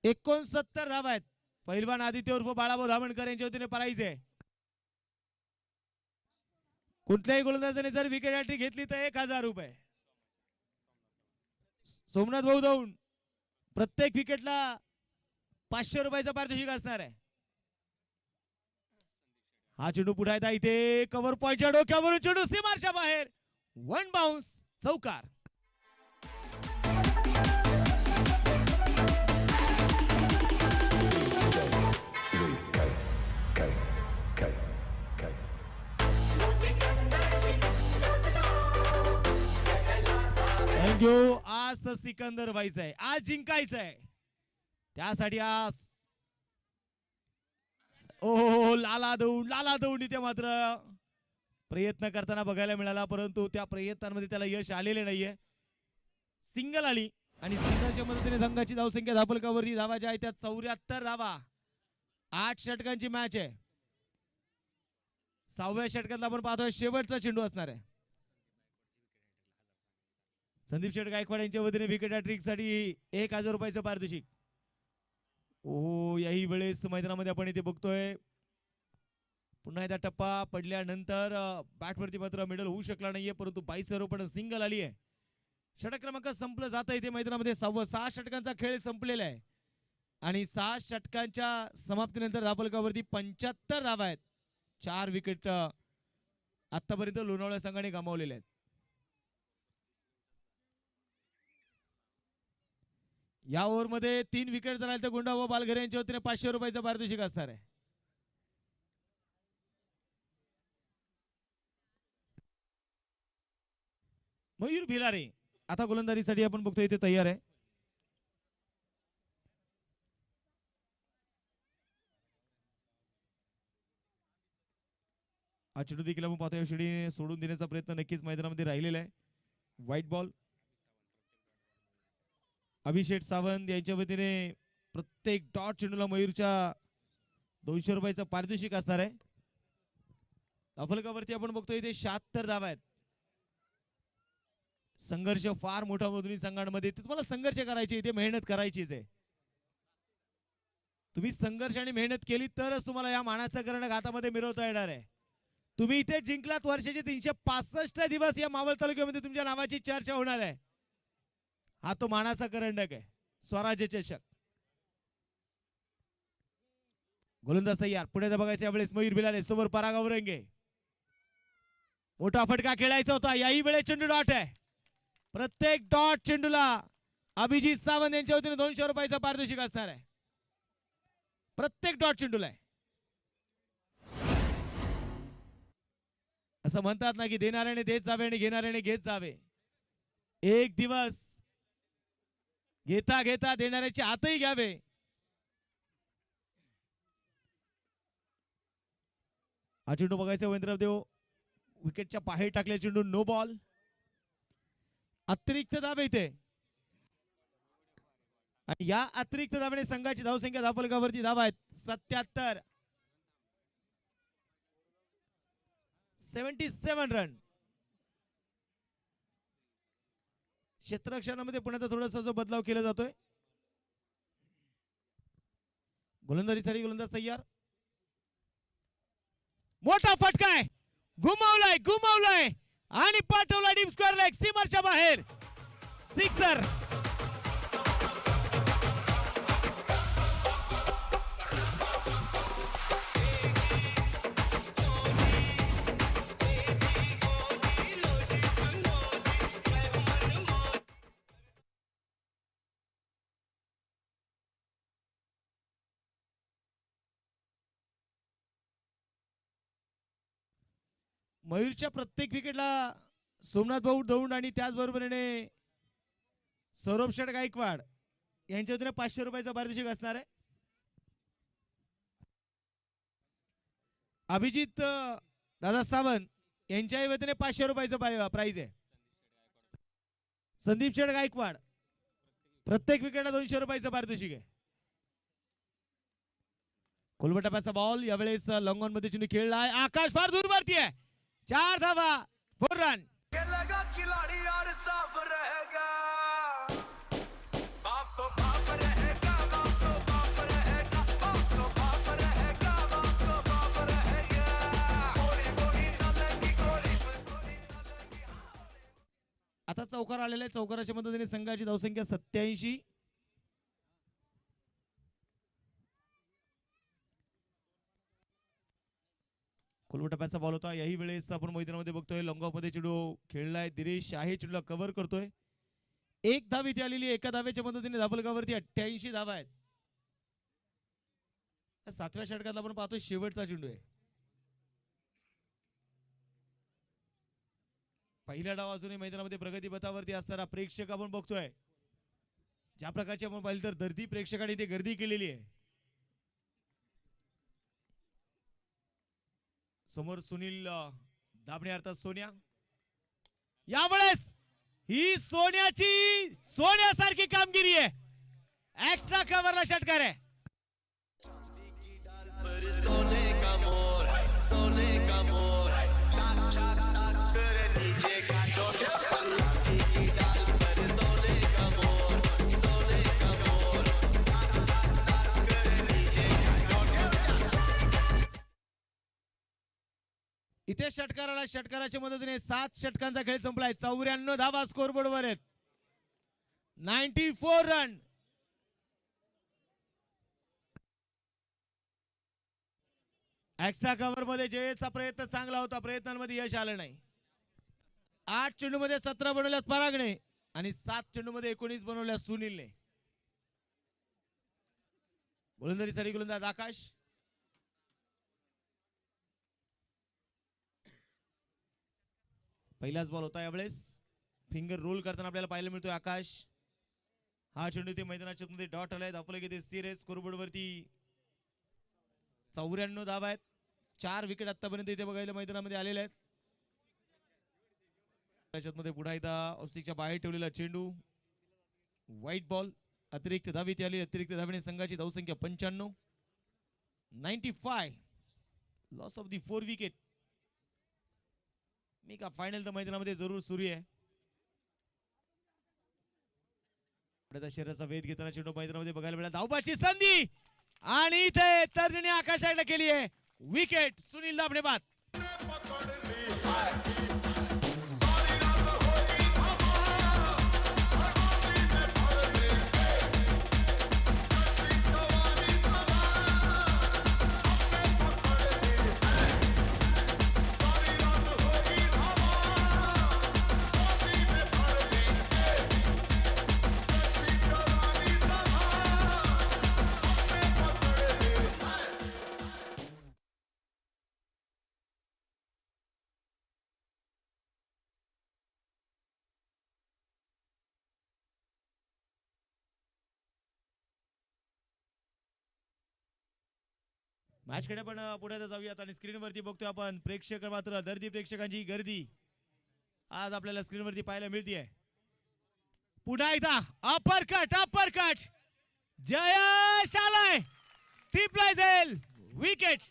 S1: 69 धावा आहेत. पहिलवान आदित्य उर्फ बाळाभाऊ धामणकर यांच्या वतीने पराईचे. कुठल्याही गोलंदाजाने जर विकेट हॅट्रिक घेतली तर 1000 रुपये. सोमनाथ भाऊ दौंड प्रत्येक विकेटला 500 रुपयाचं पारितोषिक असणार आहे. हा चेंडू पुढे येता इथे कव्हर पॉइंटच्या डोक्यावरून चेंडू सीमारच्या बाहेर. 1 बाउन्स चौकार. थँक्यू. आज तर सिकंदर व्हायचं आहे, आज जिंकायचं आहे. त्यासाठी आज ओ लाला दौंड इथे मात्र प्रयत्न करताना बघायला मिळाला, परंतु त्या प्रयत्नांमध्ये त्याला यश आलेले नाहीये. सिंगल आली आणि सिंगलच्या मदतीने संघाची धावसंख्या धावफलकावरती धावा ज्या आहेत त्या 74 धावा. 8 षटकांची मॅच आहे. 6व्या षटकातला आपण पाहतोय शेवटचा चेंडू असणार आहे. संदीप शेठ गायकवाड यांच्या वतीने विकेट हॅट्रिक साठी 1000 रुपयाचं पारितोषिक. ओ याही वेळेस मैदानामध्ये आपण इथे बघतोय पुन्हा एकदा टप्पा पडल्यानंतर बॅटवरती मात्र मेडल होऊ शकला नाहीये, परंतु 22 पण सिंगल आली आहे. षटक क्रमांक संपलं जात इथे मैदानामध्ये. 6 षटकांचा खेळ संपलेला आहे आणि 6 षटकांच्या समाप्तीनंतर धावफलकावरती 75 धावा आहेत. 4 विकेट आतापर्यंत लोणावळा संघाने गमावलेले आहेत. या ओव्हर मध्ये 3 विकेट जर आले तर गुंडा व बालघरे यांच्या वतीने 500 रुपयाचं पारितोषिक असणार आहे. मयूर भिलारे आता गोलंदाजीसाठी आपण बघतोय इथे तयार आहे. हा चेंडू देखील आपण पाहतोय शेडी सोडून देण्याचा प्रयत्न नक्कीच मैदानामध्ये राहिलेला आहे. White ball. अभिषेक सावंत यांच्या वतीने प्रत्येक डॉट चेंडूला मयूरच्या 200 रुपयाचं पारितोषिक असणार आहे. धावफलकावरती आपण बघतोय इथे 76 धावा आहेत. संघर्ष फार मोठा दोन्ही संघांमध्ये. तुम्हाला संघर्ष करायची, इथे मेहनत करायचीच आहे. तुम्ही संघर्ष आणि मेहनत केली तरच तुम्हाला या मानाचं करंडक हातामध्ये मिरवता येणार आहे. तुम्ही इथे जिंकलात, वर्षाचे 365 दिवस या मावळ तालुक्यामध्ये तुमच्या नावाची चर्चा होणार आहे. हा तो मानाचा करंडक आहे, स्वराज्य चषक. गोलंदाज तयार, पुढे बघायचं यावेळेस मयूर बिलाले समोर पराग औरंगे. मोठा फटका खेळायचा होता, याही वेळेस चेंडू डॉट आहे. प्रत्येक डॉट चेंडूला अभिजित सावंत यांच्या वतीने 200 रुपयाचा पारितोषिक असणार आहे. प्रत्येक डॉट चेंडूला आहे. असं म्हणतात ना की देणाऱ्याने देत जावे आणि घेणाऱ्याने घेत जावे. एक दिवस घेता घेता देणाऱ्याचे हातही घ्यावे. हा चेंडू बघायचा वैंद्रराव देव विकेटच्या बाहेर टाकले. चेंडू नो बॉल. अतिरिक्त धाव इथे आणि या अतिरिक्त धावेने संघाची धावसंख्या धावफलकावरती धावा आहेत 77. 77 रन. क्षेत्ररक्षणामध्ये पुन्हा थोडासा जो बदलाव केला जातोय. गोलंदाजीसाठी गोलंदाज तयार. मोठा फटका आहे, घुमवलाय आणि पाठवला डीप स्क्वेअरला एक सीमाच्या बाहेर. सिक्सर. मयूरच्या प्रत्येक विकेटला सोमनाथ भाऊ दौंड आणि त्याचबरोबरीने सौरभ शेठ गायकवाड यांच्या वतीने 500 रुपयाचा पारितोषिक असणार आहे. अभिजित दादा सावंत यांच्या वतीने 500 रुपयाचं प्राइज आहे. संदीप शेठ गायकवाड प्रत्येक विकेटला 200 रुपयाचं पारितोषिक आहे. कोलबटाप्याचा बॉल यावेळेस लॉंग ऑन मध्ये चेंडू खेळला आहे. आकाश फार दूर वरती आहे. 4 धावा, 4 रन.
S2: लगा खिलाड़ी और साफ रहेगा. बाप तो बाप रहेगा, बाप तो बाप रहेगा, बाप तो बाप रहेगा, बाप तो बाप रहेगा. गोली गोली चलेगी, गोली गोली चलेगी.
S1: आता चौकार आलेला आहे. चौकाराच्या मदतीने संघाची धावसंख्या 87. कोलबटाप्याचा बॉल होता. याही वेळेस आपण मैदानामध्ये बघतोय लॉंग ऑफ मध्ये चेंडू खेळलाय. दिनेश आहे चेंडूला कव्हर करतोय. एक धाव इथे आलेली. एका धावेच्या मदतीने धावफलकावरती 88 धावा आहेत. 7व्या षटकातला आपण पाहतोय शेवटचा चेंडू आहे. पहिला डाव अजूनही मैदानामध्ये प्रगती पथावरती असताना प्रेक्षक आपण बघतोय. ज्या प्रकारचे आपण पाहिलं तर दर्दी प्रेक्षकांनी ते गर्दी केलेली आहे. समोर सुनील दाबणे अर्थात सोन्या. यावेळेस ही सोन्यासारखी कामगिरी आहे. एक्स्ट्रा कव्हरला षटकार आहे.
S3: सोने का मोर टाक टाक टाक कर नीचे का चोट की डाल पर सोने का मोर टाक टाक टाक कर नीचे का चोट.
S1: इथे षटकाराच्या मदतीने 7 षटकांचा खेळ संपलाय. 94 धावा स्कोरबोर्ड वर आहेत. 94 रन. एक्स्ट्रा कव्हर मध्ये जयचा प्रयत्न चांगला होता. प्रयत्नांमध्ये यश आलं नाही. 8 चेंडू मध्ये 17 बनवल्यात परागने आणि 7 चेंडू मध्ये 19 बनवल्या सुनीलने. गोलंदाजीसाठी गोलंदाज आकाश. पहिलाच बॉल होता. यावेळेस फिंगर रोल करताना आपल्याला पाहायला मिळतोय आकाश. हा चेंडू ते मैदानाच्या मध्ये डॉट आलाय. धावफलक इथे स्थिर आहे. स्कोरबोर्ड वरती 94 धावा आहेत. 4 विकेट आतापर्यंत इथे बघायला मैदानामध्ये आलेले आहेत. त्याच्यामध्ये पुन्हा एकदा ऑफस्टिकच्या बाहेर ठेवलेला चेंडू. White ball. अतिरिक्त धाव इथे आली. अतिरिक्त धावेने संघाची धावसंख्या 95. 95. Loss of the 4 wicket. मी का फायनल तर मैदानामध्ये जरूर सुरू आहे. शरीराचा वेध घेताना चेंडू मैदानामध्ये बघायला मिळाला. धावबाची संधी आणि इथे तर्जनी आकाशाकडे केली आहे. विकेट सुनील दाभणे बाद. मॅच कडे पण पुढे जाऊयात आणि स्क्रीनवरती बघतोय आपण प्रेक्षक मात्र दर्दी प्रेक्षकांची गर्दी आज आपल्याला स्क्रीनवरती पाहायला मिळते. पुन्हा एकदा अपर कट जयश आलाय. टिपलाय जाईल विकेट.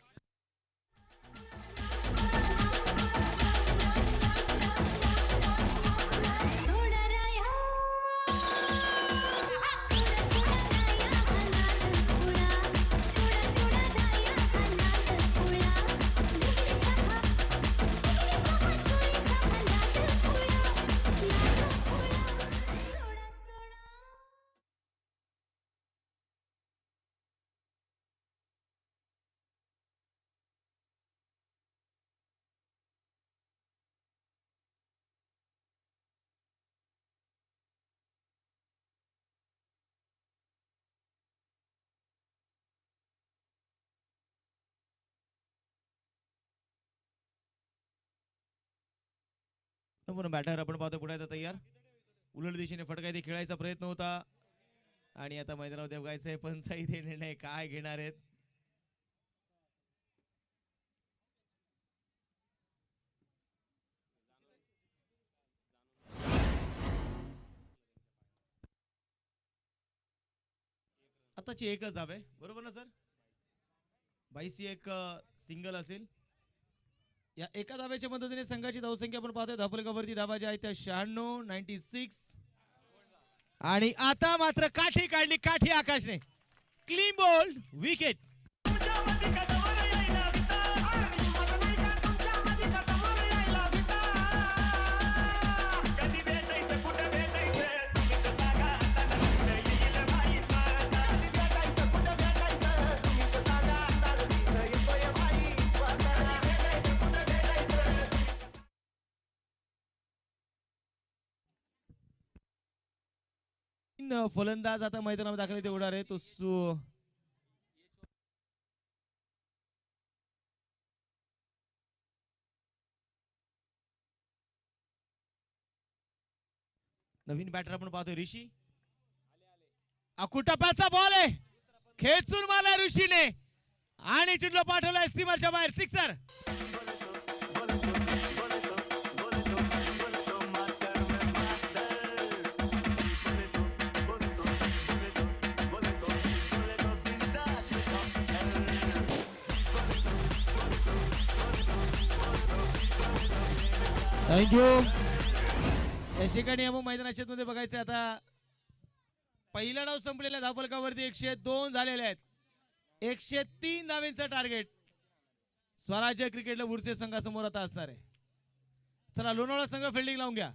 S1: बॅटर आपण पाहतो पुढे आता तयार. उलट दिशेने फटका इथे खेळायचा प्रयत्न होता आणि आता मैदानावर बघायचंय पंचायत हे निर्णय काय घेणार आहेत. आताची एकच धाव आहे बरोबर ना सर. 22 एक सिंगल असेल. या एका धाब्याच्या मदतीने संघाची धावसंख्या आपण पाहतोय धावफलकावरती धाबा ज्या आहेत त्या 96 आणि आता मात्र काठी काढली. काठी आकाशने क्लीन बोल्ड विकेट. फलंदाज आता मैदानावर दाखल इथे उडार आहे तो नवीन बॅटर आपण पाहतोय ऋषी. अकुटप्याचा बॉल आहे खेचून मारला ऋषीने आणि टिडलो पाठवलाय सीमाच्या बाहेर. सिक्सर. थँक्यू. या ठिकाणी आपण मैदानाच्या मध्ये बघायचं आता पहिला डाव संपलेल्या धावफलकावरती 102 झालेले आहेत. 103 धावेंचं टार्गेट स्वराज्य क्रिकेटला उर्से संघासमोर आता असणार आहे. चला लोणावळा संघ फिल्डिंग लावून घ्या.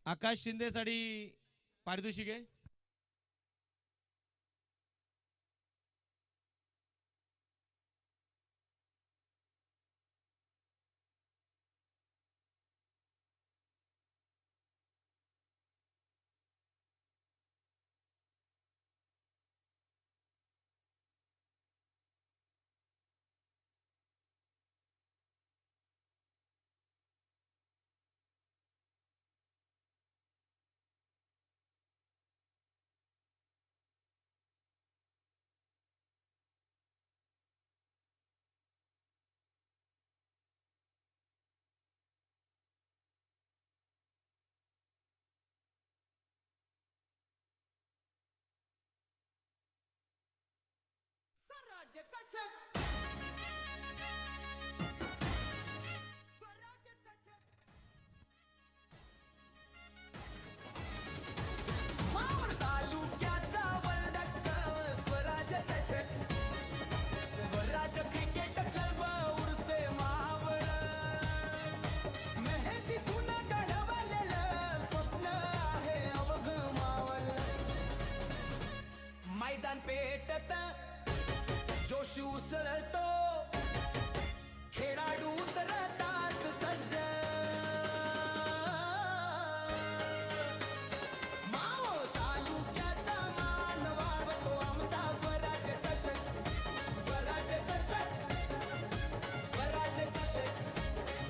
S1: आकाश शिंदे साठी पारितोषिक आहे.
S2: स्वराज्याचा शक स्वराज्याचा शक मावळ तालुक्याचा वलडक स्वराज्याचा शक स्वराज क्रिकेट क्लब उडसे मावळ मेहनतीतून घडवलेलं स्वप्न आहे अवघ मावळ मैदान पेटत जोश उसळतो खेळाडू उतरतात सज्ज मावळ तालुक्याचा मान वाढवतो आमचा स्वराज चषक स्वराज चषक स्वराज चषक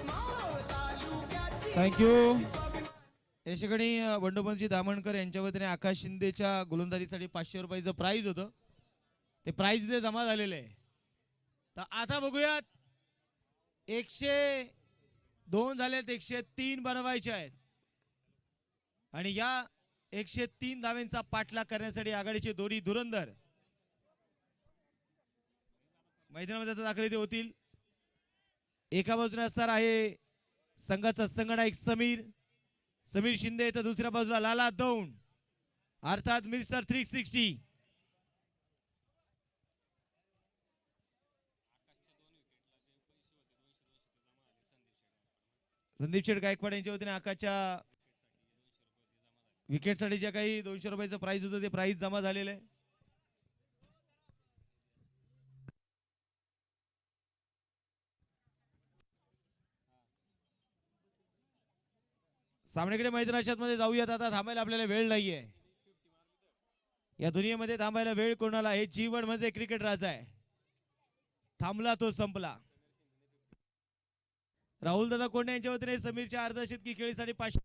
S2: मावळ तालुक्याची
S1: थँक्यू. या ठिकाणी बंडोपंतजी दामणकर यांच्या वतीने आकाश शिंदेच्या गोलंदाजीसाठी 500 रुपयाचं प्राइज होतं. ते प्राइज इथे जमा झालेलं आहे. तर आता बघूयात 102 झालेत, 103 बनवायचे आहेत आणि या 103 धाव्यांचा पाठलाग करण्यासाठी आघाडीचे दोन्ही धुरंधर मैदानामध्ये आता दाखल इथे होतील. एका बाजूने असणार आहे संघाचा संघनायक समीर शिंदे, तर दुसऱ्या बाजूला लाला दौंड अर्थात मिस्टर 360. संदीप शेठ गायकवाड यांच्या वतीने आकाशच्या विकेटसाठी जे काही 200 रुपयाचं प्राइज होतं ते प्राइज जमा झालेलं आहे. सामनेकडे मैदानाच्या मध्ये जाऊयात. आता थांबायला आपल्याला वेळ नाहीये. या दुनियेमध्ये थांबायला वेळ कोणाला? हे जीवन म्हणजे क्रिकेट राजा आहे. थांबला तो संपला. राहुल दादा कोंडे यांच्या वतीने समीरच्या अर्धशतकी खेळीसाठी 500.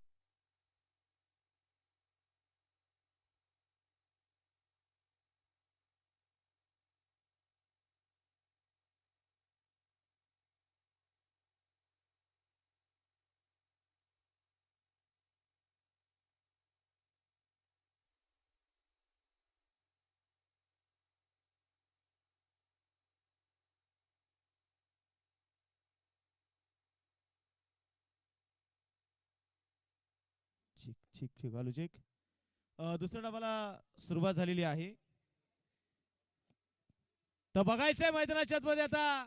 S1: आलू चेक. दुसऱ्या डावाला सुरुवात झालेली आहे. तर बघायचंय मैदानाच्या मध्ये आता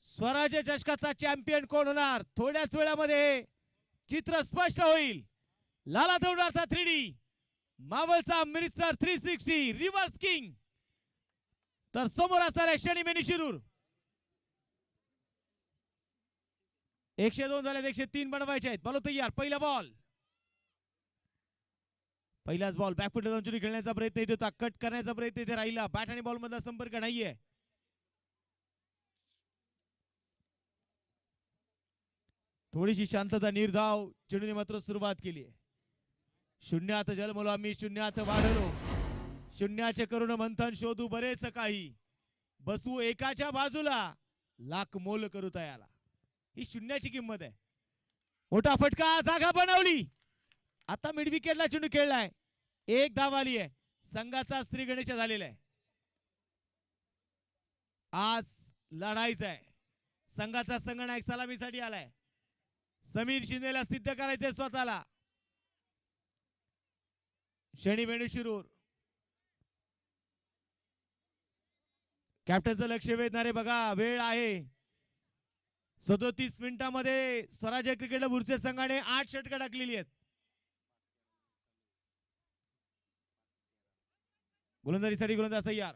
S1: स्वराज्य चषकाचा चॅम्पियन कोण होणार. थोड्याच वेळामध्ये चित्र स्पष्ट होईल. लाला दौंड अर्थात 3D मावळचा मिनिस्टर 360 रिव्हर्स किंग, तर समोर असणार आहे शनी मेनी शिरूर. 102 झाले, 103 बनवायचे आहेत. बॉल तयार. पहिला बॉल, पहिलाच बॉल बॅकफुट जाऊन चुरी खेळण्याचा प्रयत्न इथे होता. कट करण्याचा प्रयत्न इथे राहिला. बॅट आणि बॉल मधला संपर्क नाहीये. थोडीशी शांतता, निर्धाव. चेंडूने मात्र सुरुवात केली आहे. शून्यात जन्मलो आम्ही, शून्यात वाढलो, शून्याचे करून मंथन शोधू बरेच काही, बसू एकाच्या बाजूला लाख मोल करू तयाला. ही शून्याची किंमत आहे. मोठा फटका, जागा बनवली. आता मिड विकेटला चेंडू खेळलाय. एक धाव आली आहे. संघाचा स्त्री गणेश झालेला आहे. आज लढायचं आहे. संघाचा संघनायक सलामीसाठी आलाय. समीर शिंदेला सिद्ध करायचंय स्वतःला. शनी मेनू शिरूर कॅप्टनचं लक्ष वेधणारे. बघा वेळ आहे 37 मिनिटांमध्ये स्वराज्य क्रिकेट बुरचे संघाने 8 षटकं टाकलेली आहेत. गोलंदाजीसाठी गोलंदाज तयार.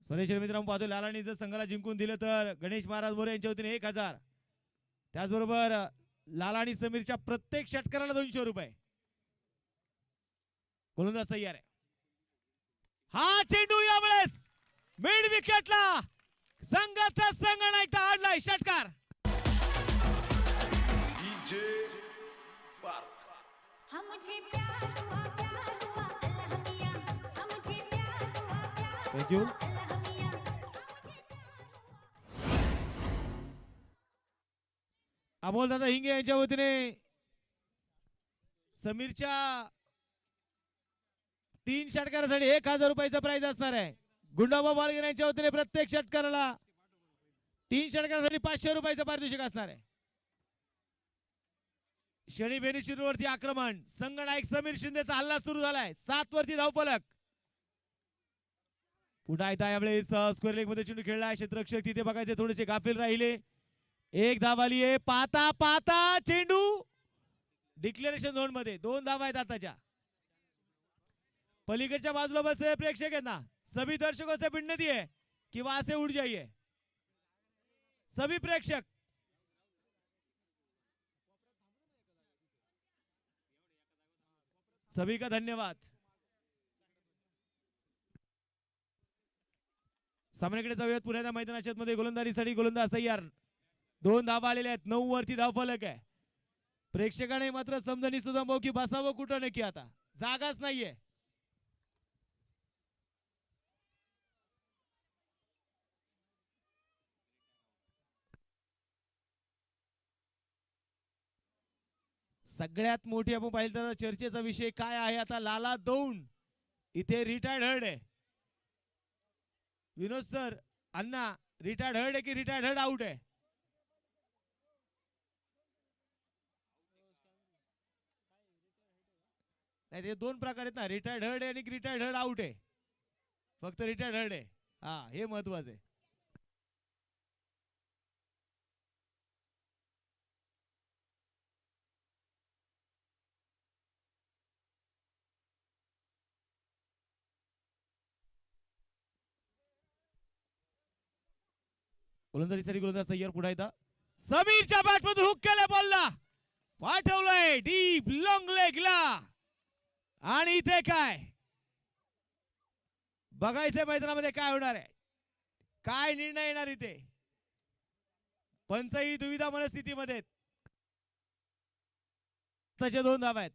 S1: स्वदेशी मित्रांनो पाहतो लालांनी जर संघाला जिंकून दिलं तर गणेश महाराज मोरे यांच्या वतीने 1000. त्याचबरोबर लाला आणि समीरच्या प्रत्येक षटकाराला 200 रुपये. गोलंदाज तयार आहे. हा चेंडू यावेळेस मिड विकेटला संघाचा संघनायक आडलाय. षटकार. थँक्यू. अमोल दादा हिंगे यांच्या वतीने समीरच्या 3 षटकारासाठी 1000 रुपयाचा प्राइज असणार आहे. गुंडाबा बालगिर यांच्या वतीने प्रत्येक षटकाराला 3 षटकारासाठी 500 रुपयाचं पारितोषिक असणार आहे. शनी बेनिशिरवरती आक्रमण. संघनायक समीर शिंदेचा हल्ला सुरू झालाय. 7 वरती धावफलक. पुन्हा एकदा यावेळेस स्क्वेअर लेग मध्ये चेंडू खेळलाय. क्षेत्ररक्षक तिथे बघायचे थोडेसे गाफील राहिले. एक धाव आली आहे. पाहता पाहता चेंडू डिक्लेरेशन झोन मध्ये. 2 धावा आहेत आताच्या. पलीकडच्या बाजूला बसलेले प्रेक्षक आहेत ना, सभी दर्शकों से विनती है कि वहां से उठ जाइए. सभी प्रेक्षक सभी का धन्यवाद. सामन्याकडे जाऊयात. पुण्याच्या मैदानाच्या मध्ये गोलंदाजीसाठी गोलंदाज तयार. 2 धावा आलेल्या आहेत. 9 वरती धावफलक आहे. प्रेक्षकाने मात्र समजणी सुद्धा भाऊ की बसावं कुठं नक्की, आता जागाच नाहीये. सगळ्यात मोठी आपण पाहिलं तर चर्चेचा विषय काय आहे आता, लाला दौंड इथे रिटायर्ड हर्ड आहे. विनोद सर, अण्णा, रिटायर्ड हर्ड आहे की रिटायर्ड हर्ड आउट आहे? नाही, ते 2 प्रकार आहेत ना, रिटायर्ड हर्ड आहे आणि रिटायर्ड हर्ड आउट आहे. फक्त रिटायर्ड हर्ड आहे, हा हे महत्वाचं आहे. गोलंदाजीसाठी गोलंदाज तयार. पुढे येतात. समीरच्या बॅट मधून हुक केल्या बॉलला, पाठवलंय डीप लॉंग लेगला. आणि इथे काय बघायचंय मैदानामध्ये काय होणार आहे, काय निर्णय येणार इथे. पंचही दुविधा मनस्थितीमध्ये. त्याचे 2 धावा आहेत.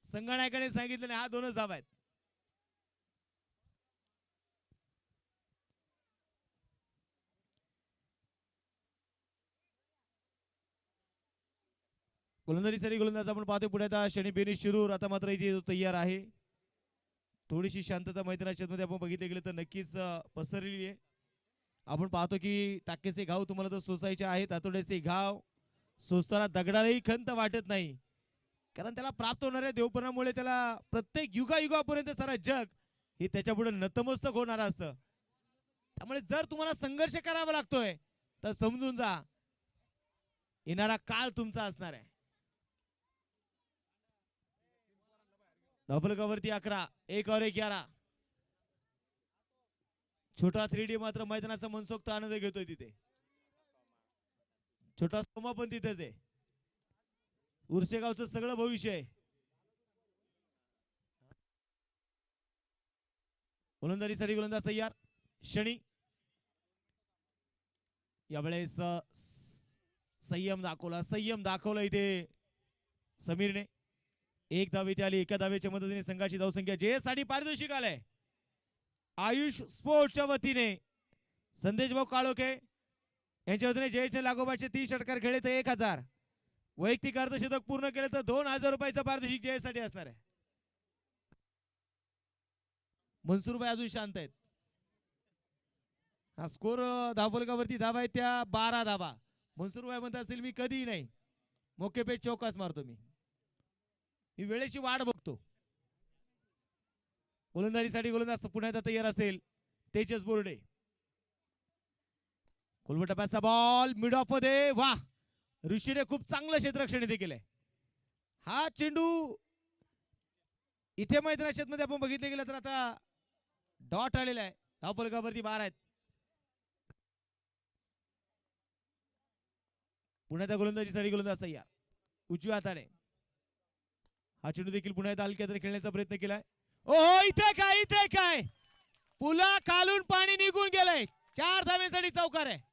S1: संघनायकाने सांगितलं नाही, हा 2च धावा आहेत. गोलंदाजीसाठी गोलंदाज आपण पाहतो. पुढे आता शनी बेनिश शिरूर. आता मात्र इथे तयार आहे. थोडीशी शांतता मैदानाच्या मध्ये आपण बघितले गेले तर नक्कीच पसरलेली आहे. आपण पाहतो की टाकेचे घाव तुम्हाला तर सोसायचे आहेत. आतोड्याचे घाव सोसताना दगडालाही खंत वाटत नाही, कारण त्याला प्राप्त होणाऱ्या देवपणामुळे त्याला प्रत्येक युगापर्यंत सारा जग हे त्याच्या पुढे नतमस्तक होणार असतं. त्यामुळे जर तुम्हाला संघर्ष करावा लागतोय तर समजून जा, येणारा काळ तुमचा असणार आहे. धावफलकावरती 11, 1 और 11. छोटा 3D मात्र मैदानाचा मनसोक्त आनंद घेतोय तिथे. छोटा सोमा पण तिथेच आहे. उर्सेगावचं सगळं भविष्य आहे. गोलंदाजीसाठी गोलंदाज तयार. शनी यावेळेस संयम दाखवला इथे समीरने. 1 धाव इथे आली. 1 धावेच्या मदतीने संघाची धावसंख्या जे साठी पारितोषिक आलंय आयुष स्पोर्टच्या वतीने संदेश भाऊ काळोखे यांच्या वतीने जयचे लागोपाठचे 30 षटकार खेळले तर 1000, वैयक्तिक अर्धशतक पूर्ण केले तर 2000 रुपयाचं पारितोषिक जयसाठी असणार आहे. मनसूरभाई अजून शांत आहेत. हा स्कोर धावफलकावरती धावा आहेत त्या 12 धावा. मनसूरभाई म्हणत असतील मी कधीही नाही, मोके पे चौकास मारतो मी वेळेची वाट बघतो. गोलंदाजीसाठी गोलंदाज पुण्यात तयार असेल तेजस बोर्डे. कोलमटप्याचा बॉल मिड ऑफ मध्ये. वाह, ऋषीने खूप चांगलं क्षेत्ररक्षण इथे केलंय. हा चेंडू इथे मैदानाच्या मध्ये आपण बघितले गेलं तर आता डॉट आलेला आहे. धावफलकावरती 12 आहेत. पुण्याच्या गोलंदाजीसाठी गोलंदाज तयार. उजव्या हाताने हा चेंडू देखील पुन्हा एकदा हलक्या हाताने खेळण्याचा प्रयत्न केलाय. ओहो, इथे काय पुला खालून पाणी निघून गेलंय. 4 धावेसाठी चौकार आहे.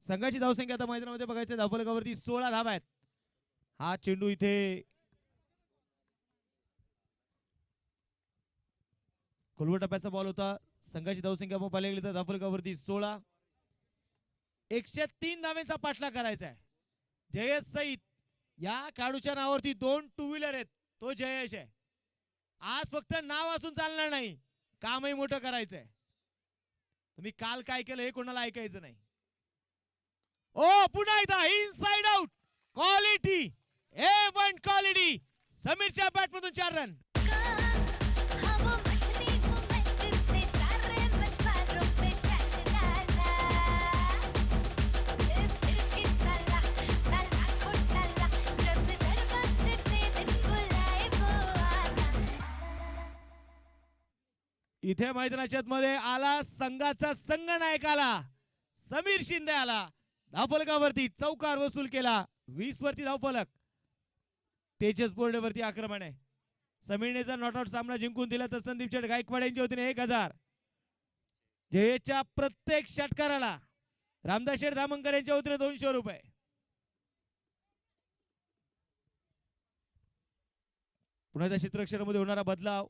S1: संघाची धावसंख्या आता मैदानामध्ये बघायचं धावफलकावरती 16 धावा आहेत. हा चेंडू इथे खोलवर टप्प्याचा बॉल होता. संघाची धावसंख्या आपण पाहिली तर धावफलकावरती 16. 103 धावांचा पाठलाग करायचा आहे. जयेश सहित या खेळाडूच्या नावावरती 2 टू व्हीलर आहेत. तो जयेश आहे. आज फक्त नाव असून चालणार नाही, कामही मोठं करायचंय. तुम्ही काल काय केलं हे कोणाला ऐकायचं नाही. ओ पुन्हा एकदा inside out quality, A1 quality. समीरच्या बॅट मधून 4 रन. इथे मैदानाच्या मध्ये आला संघाचा संघनायक आला, समीर शिंदे आला. धावफलकावरती चौकार वसूल केला. 20 वरती धावफलक. तेजस बोर्डेवरती आक्रमण आहे. समीरने जर नॉटआउट सामना जिंकून दिला तर संदीप शेठ गायकवाड यांच्या वतीने 1000. जयेशच्या प्रत्येक षटकाराला रामदास शेठ धामणकर यांच्या वतीने 200 रुपये. पुन्हा त्या क्षेत्ररक्षणामध्ये होणारा बदलाव.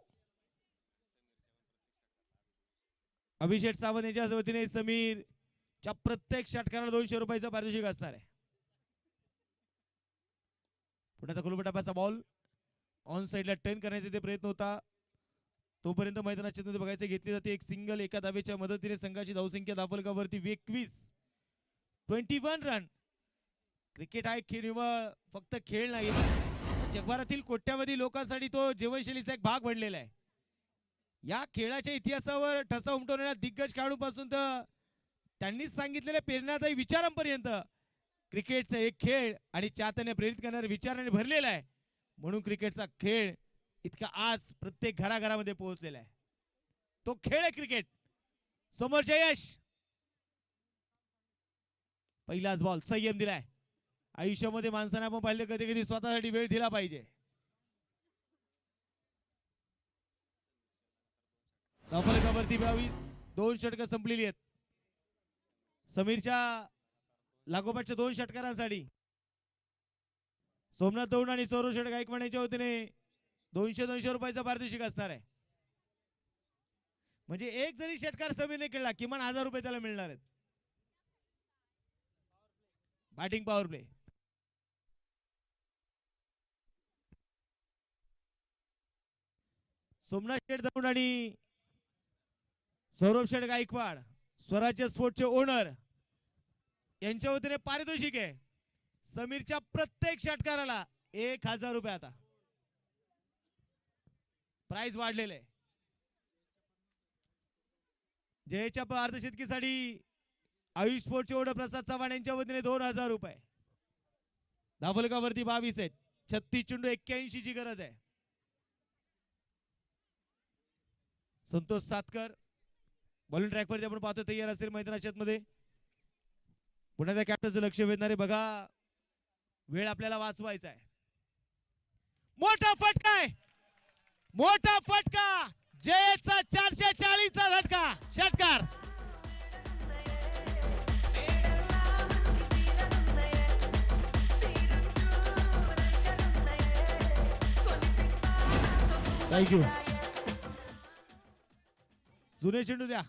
S1: अभिषेक सावंत यांच्या वतीने समीरच्या प्रत्येक षटकाराला 200 रुपयाचं पारितोषिक असणार आहे. पुढे खोलवर टप्प्याचा बॉल ऑन साइडला टर्न करण्याचा ते प्रयत्न होता. तोपर्यंत मैदानाच्या मध्ये बघायचं घेतली जाते एक सिंगल. एका धावेच्या मदतीने संघाची धावसंख्या धावफलकावरती 21 रन. क्रिकेट हा केवळ फक्त खेळ नाही, जगभरातील कोट्यावधी लोकांसाठी तो जीवनशैलीचा एक भाग बनलेला आहे. या खेळाच्या इतिहासावर ठसा उमटवणाऱ्या दिग्गज खेळाडूंपासून तर त्यांनी सांगितलेल्या प्रेरणादायी विचारांपर्यंत क्रिकेटचा एक खेळ आणि चाहत्यांना प्रेरित करणाऱ्या विचारांनी भरलेला आहे. म्हणून क्रिकेटचा खेळ इतका आज प्रत्येक घराघरामध्ये पोहोचलेला आहे. तो खेळ आहे क्रिकेट. समोर जयेश. पहिलाच बॉल संयम दिलाय. आयुष्यामध्ये माणसाने आपण पाहिलं कधी कधी स्वतःसाठी वेळ दिला पाहिजे. धावफलकावरती 22. 2 षटकं संपलेली आहेत. समीरच्या लागोपाठच्या 2 षटकारांसाठी सोमनाथ दौंड आणि सौरव शेठ गायकवाड यांच्या वतीने 200 रुपयाचा पारितोषिक असणार आहे. म्हणजे एक जरी षटकार समीरने खेळला किमान 1000 रुपये त्याला मिळणार आहेत. Batting power play. Somnath Sheth Daund आणि सौरभ शेठ गायकवाड स्वराज्य स्पोर्टचे ओनर यांच्या वतीने पारितोषिक आहे. समीरच्या प्रत्येक षटकाराला 1000 रुपये. आता प्राइस वाढलेले आहे. जयच्या अर्धशतकीसाठी आयुष स्पोर्टचे ओनर प्रसाद चव्हाण यांच्या वतीने 2000 रुपये. धावफलकावरती 22 आहेत. 36 चेंडू 81 ची गरज आहे. संतोष सातकर बॉलिंग ट्रॅक वरती आपण पाहतो तयार असेल मैदानाच्या मध्ये. पुन्हा त्या कॅप्टनचं लक्ष वेधणारे बघा. वेळ आपल्याला वाचवायचा आहे. मोठा फटका आहे. मोठा फटका. जयचा 440 चा झटका. षटकार. थँक्यू. जुने चेंडू द्या.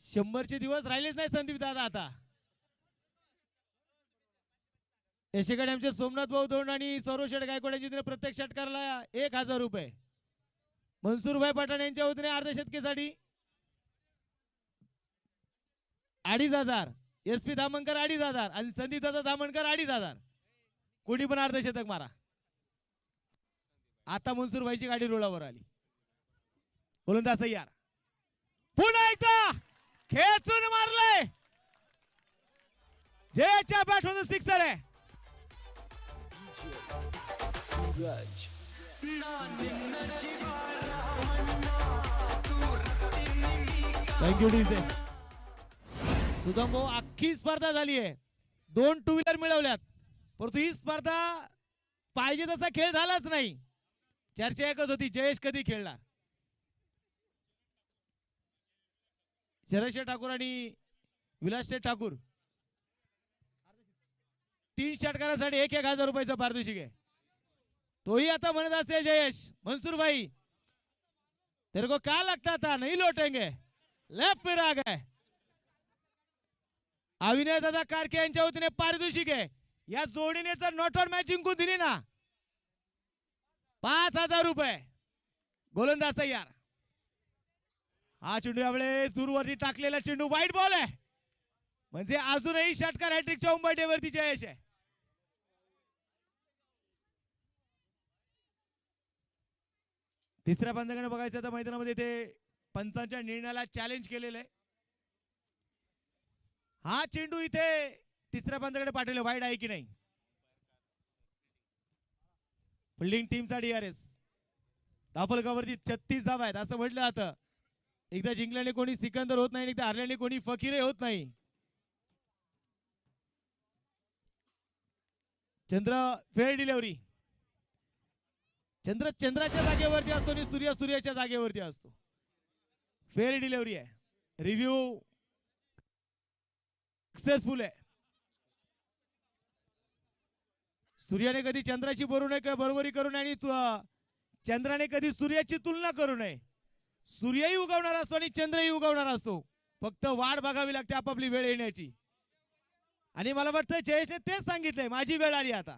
S1: शंभरचे दिवस राहिलेच नाही संदीप दादा. आता यशेकडे आमचे सोमनाथ भाऊ दौंड आणि सौरव शेठ गायकवाड यांच्या वतीने प्रत्येक षटकाराला 1000 रुपये. मनसूरभाई पठाण यांच्या वतीने अर्धशतकीसाठी 2500. SP धामणकर 2500 आणि संदीप दादा धामणकर 2500. कोणी पण अर्धशतक मारा. आता मनसूरभाईची गाडी रुळावर आली. गोलंदाज तयार. पुन्हा एकदा खेचून मारले. जयच्या बॅट मधून सिक्सर आहे. Thank you DJ. सुदाम भाऊ अख्खी स्पर्धा झाली आहे. 2 टू व्हीलर मिळवल्यात. परंतु ही स्पर्धा पाहिजे तसा खेळ झालाच नाही. चर्चा एकच होती जयेश कधी खेळणार. शरद ठाकूर आणि विलास ठाकूर 3 षटकारासाठी 1,000 रुपयाचं पारितोषिक आहे. तोही आता म्हणत असेल जयेश मंसूर भाई तेरे को क्या लगता था नहीं लौटेंगे, लेफ्ट फिर आ गए. अविनय दादा कारके यांच्या वतीने पारितोषिक आहे. या जोडीने जर नॉट आउट मॅच जिंकून दिली ना 5,000 रुपये. गोलंदाज तयार. हा चेंडू यावेळेस दूरवरती टाकलेला चेंडू वाईट बॉल आहे. म्हणजे अजूनही षटकार हॅट्रिकच्या उंबरठ्यावरती जयेश आहे. तिसऱ्या पंचाकडे बघायचं तर मैदानामध्ये ते पंचांच्या निर्णयाला चॅलेंज केलेलं आहे. हा चेंडू इथे तिसऱ्या पंचाकडे पाठवले वाईट आहे की नाही. फिल्डिंग टीमचा DRS धावफलकावरती 36 धावा आहेत. असं म्हटलं जातं एकदा जिंकल्याने कोणी सिकंदर होत नाही, एकदा हारल्याने कोणी फकीरही होत नाही. चंद्र फेअर डिलिव्हरी. चंद्र चंद्राच्या जागेवरती असतो आणि सूर्य सूर्याच्या जागेवरती असतो. फेअर डिलिव्हरी आहे. रिव्ह्यू सक्सेसफुल आहे. सूर्याने कधी चंद्राची बरोबरी करू नये आणि चंद्राने कधी सूर्याची तुलना करू नये. सूर्यही उगवणार असतो आणि चंद्रही उगवणार असतो. फक्त वाट बघावी लागते आपापली वेळ येण्याची. आणि मला वाटतं जयेशने तेच सांगितलंय माझी वेळ आली आता.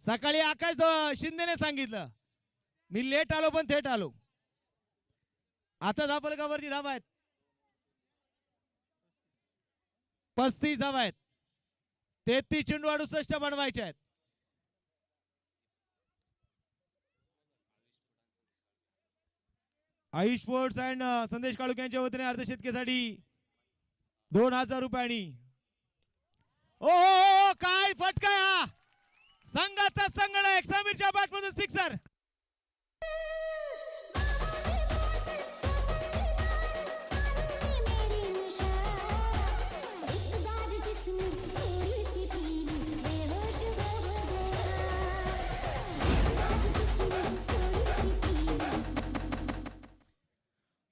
S1: सकाळी आकाश शिंदेने सांगितलं मी लेट आलो पण थेट आलो. आता धावफलकावरती धावा आहेत 35 धावा आहेत. 33 चेंडू 68 बनवायचे आहेत. आयुष स्पोर्ट्स अँड संदेश काळुक यांच्या वतीने अर्धशतकेसाठी 2,000 रुपयांनी. ओ काय फटका हा. संघाचा संगणक समीरच्या बॅटमधून सिक्सर.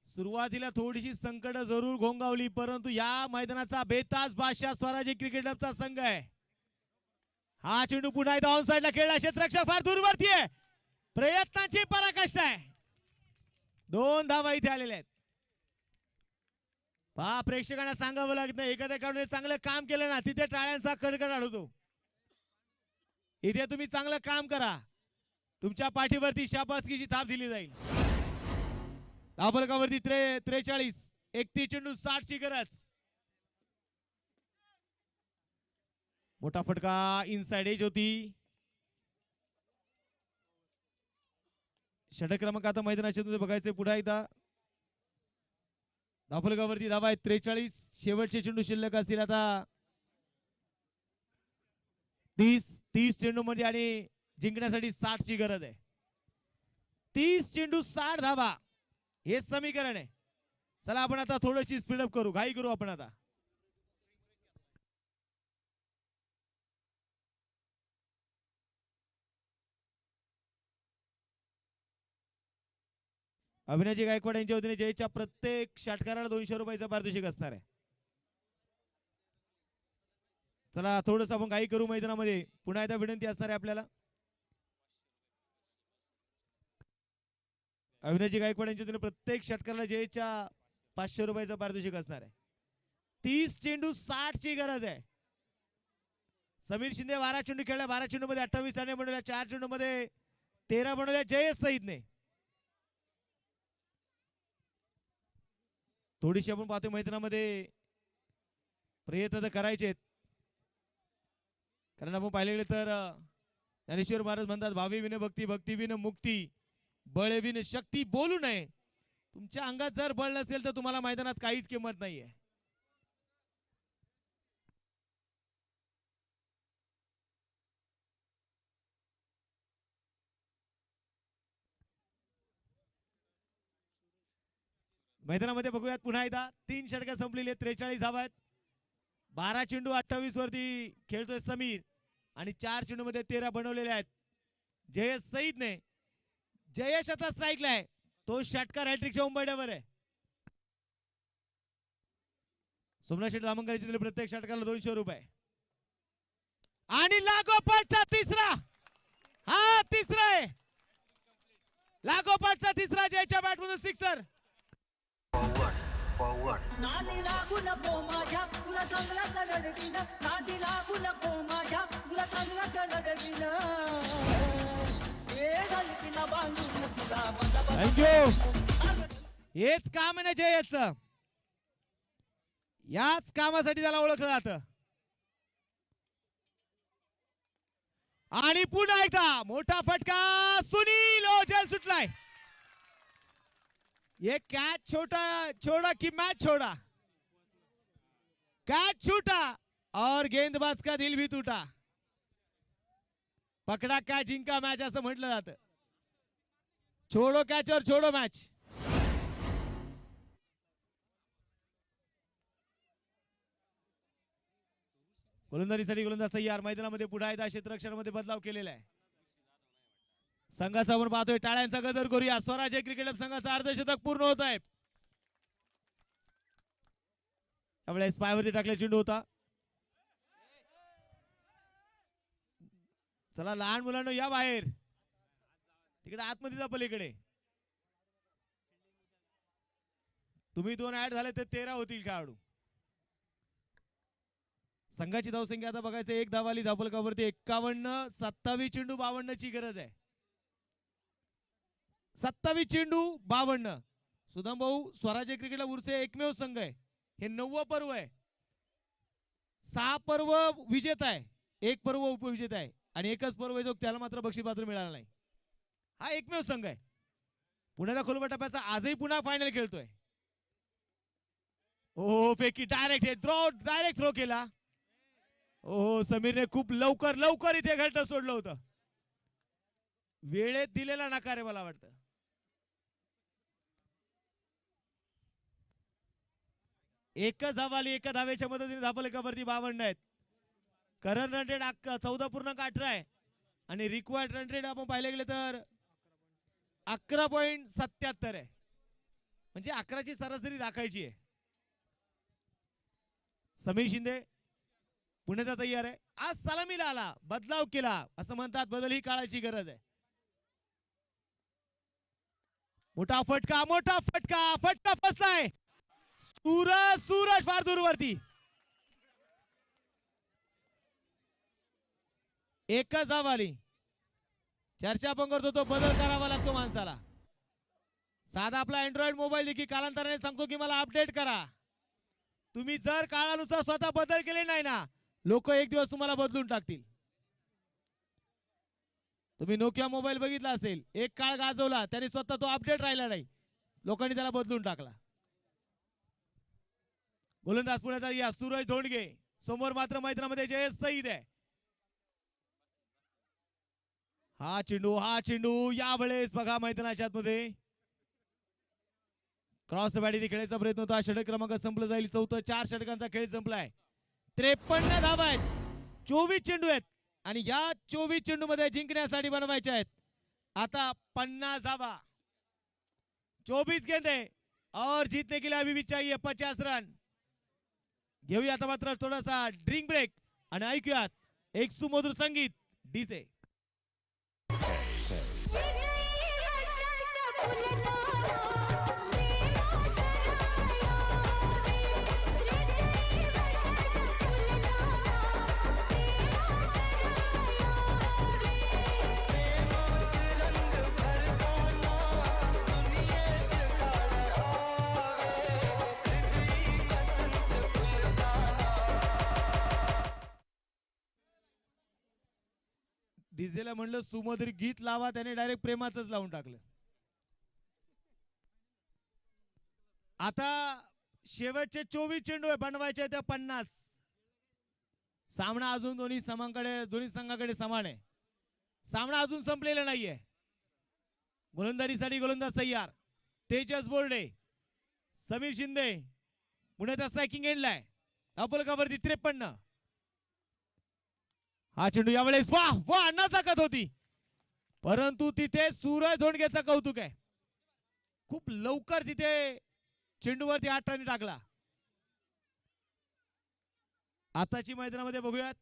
S1: सुरुवातीला थोडीशी संकट जरूर घोंगावली परंतु या मैदानाचा बेताज बादशाह स्वराज्य क्रिकेट क्लबचा संघ आहे. हा चेंडू पुन्हा एकदा ऑन साइडला खेळला. क्षेत्ररक्षक फार दूरवरती आहे. प्रयत्नाची पराकाष्ठा आहे. 2 धावा इथे आलेल्या आहेत. पहा प्रेक्षकांना सांगावं लागत नाही एखाद्या खेळाडूने चांगलं काम केलं ना तिथे टाळ्यांचा कडकडाट होतो. इथे तुम्ही चांगलं काम करा तुमच्या पाठीवरती शाबासकीची थाप दिली जाईल. धावफलकावरती 43 31 चेंडू 60 ची गरज. मोठा फटका इनसाइड एज होती. षटक क्रमांक आता मैदानाच्या मध्ये बघायचे पुन्हा एकदा. धावफलकावरती धावा आहेत 43. शेवटचे चेंडू शिल्लक असतील आता 30 चेंडू मध्ये आणि जिंकण्यासाठी 60 ची गरज आहे. 30 चेंडू 60 धावा हे समीकरण आहे. चला आपण आता थोडीशी स्पीडअप करू घाई करू आपण आता. अभिनयजी गायकवाड यांच्या वतीने जयच्या प्रत्येक षटकाराला 200 रुपयाचं पारितोषिक असणार आहे. चला थोडस आपण घाई करू मैदानामध्ये. पुन्हा एकदा विनंती असणार आहे आपल्याला. अभिनयजी गायकवाड यांच्या वतीने प्रत्येक षटकाराला जयच्या 500 रुपयाचं पारितोषिक असणार आहे. 30 चेंडू 60 ची गरज आहे. समीर शिंदे 12 चेंडू खेळला. 12 चेंडू मध्ये 28 रन बनवल्या. 4 चेंडू मध्ये 13 बनवल्या जयेश सईदने. थोडीशी आपण पाहतोय मैदानामध्ये प्रयत्न तर करायचे कारण आपण पाहिले गेले तर ज्ञानेश्वर महाराज म्हणतात भावी विन भक्ती भक्ती विन मुक्ती बळ विन शक्ती बोलू नये. तुमच्या अंगात जर बळ नसेल तर तुम्हाला मैदानात काहीच किंमत नाहीये. मैदानामध्ये बघूयात पुन्हा एकदा 3 षटकं संपलेली आहेत. 43 धावा आहेत. 12 चेंडू 28 वरती खेळतोय समीर आणि 4 चेंडू मध्ये 13 बनवलेले आहेत जयेश सईदने. जयेश आता स्ट्राइकला आहे. तो षटकार हॅट्रिकच्या उंबरठ्यावर आहे. सोमनाथ शेठ दामनकरांचे दिले प्रत्येक षटकाला 200 रुपये. आणि लागोपाठचा तिसरा, हा तिसरा आहे, लागोपाठचा तिसरा जयच्या बॅट मधून सिक्सर.
S4: नादी लागू नको माझ्या तुला चांगला लढवीन, नादी लागू नको माझ्या तुला चांगला लढवीन, ए गलतीला बांधून तुला
S1: थँक्यू. हेच काम आहे ना जयचं, याच कामासाठी त्याला ओळखलं जातं. आणि पुन्हा एकदा मोठा फटका, सुनील ओझेल सुटलाय. ये कैच छोड़ा कि मैच छोड़ा, कैच छूटा और गेंदबाज का दिल भी टूटा. पकडा कॅच जिंका मॅच असं म्हटलं जातं. छोडो कॅच और छोडो मॅच. गोलंदाजीसाठी गोलंदाज तयार. मैदानामध्ये पुढे एकदा क्षेत्ररक्षणामध्ये बदलाव केलेला आहे. संघाचा आपण पाहतोय, टाळ्यांचा गजर करूया. स्वराज्य क्रिकेट क्लब संघाचा अर्धशतक पूर्ण होत आहे. त्यावेळेस पायावरती टाकला चेंडू होता. चला लहान मुलांना या बाहेर, तिकडे आतमध्ये जा पलीकडे. तुम्ही 2 ऍड झाले तर 13 होतील खेळाडू. संघाची धावसंख्या आता बघायचं, 1 धाव आली धावफलकावरती 51. 27 चेंडू 52 ची गरज आहे. 27 चेंडू 52. सुदाम भाऊ, स्वराज्य क्रिकेटला उरसे एकमेव संघ आहे. हे 9वं पर्व आहे. 6 पर्व विजेता आहे, 1 पर्व उपविजेता आहे आणि 1च पर्व आहे जो त्याला मात्र बक्षीसपात्र मिळाला नाही. हा एकमेव संघ आहे. पुण्याचा खोलवर टप्प्याचा आजही पुन्हा फायनल खेळतोय. ओ फेकी डायरेक्ट थ्रो केला. ओ समीरने खूप लवकर इथे घरटं सोडलं होतं. वेळेत दिलेला नकार आहे मला वाटतं. एकच धाव आली, एका धावेच्या मदतीने धावफलकावरती 52 आहेत. करंट रन रेट 14.18 आहे आणि रिक्वायर्ड रन रेट आपण पाहिले गेले तर 11.77 आहे. म्हणजे 11ची सरासरी राखायची आहे. समीर शिंदे पुण्याचा तयार आहे. आज सलामीला आला, बदलाव केला. असं म्हणतात, बदल ही काळाची गरज आहे. मोठा फटका फसलाय. सूरज फार दूरवरती. एकच धाव आली. चर्चा पण करतो तो बदल करावा लागतो माणसाला. साधा आपला अँड्रॉइड मोबाईल देखील कालांतराने सांगतो की मला अपडेट करा. तुम्ही जर काळानुसार स्वतः बदल केले नाही ना, लोक एक दिवस तुम्हाला बदलून टाकतील. तुम्ही नोकिया मोबाईल बघितला असेल, एक काळ गाजवला, त्याने स्वतः तो अपडेट राहिला नाही, लोकांनी त्याला बदलून टाकला. गोलंदाज पुण्याचा या सूरज धोंडगे. समोर मात्र मैदानामध्ये जयेश सईद आहे. हा चेंडू यावेळेस बघा मैदानाच्या आतमध्ये क्रॉस बॅटीने खेळायचा प्रयत्न होता. षटक क्रमांक संपलं जाईल. 4 षटकांचा खेळ संपलाय. 53 धावा आहेत, 24 चेंडू आहेत आणि या 24 चेंडू मध्ये जिंकण्यासाठी बनवायचे आहेत आता 50 धावा. 24 गेंदे और जीतने के लिए अभी भी चाहिए 50 रन. घेऊया आता मात्र थोडासा ड्रिंक ब्रेक आणि ऐकूयात एक सुमधुर संगीत डीजे. डीजेला म्हणलं सुमधुर गीत लावा, त्याने डायरेक्ट प्रेमाचंच लावून टाकलं. आता शेवटचे 24 चेंडू आहे, बनवायचे त्या 50. सामना अजून दोन्ही संघाकडे समान आहे. सामना अजून संपलेला नाहीये. गोलंदाजीसाठी गोलंदाज तयार. तेजस बोर्डे, समीर शिंदे पुण्याच्या स्ट्रायकिंग एंडला आहे. अपलकावरती 53. हा चेंडू यावेळेस वाह नजाकत होती, परंतु तिथे सूरज धोंडगेचं कौतुक आहे. खूप लवकर तिथे चेंडूवरती 8 रन टाकला. आताची मैदानामध्ये बघूयात.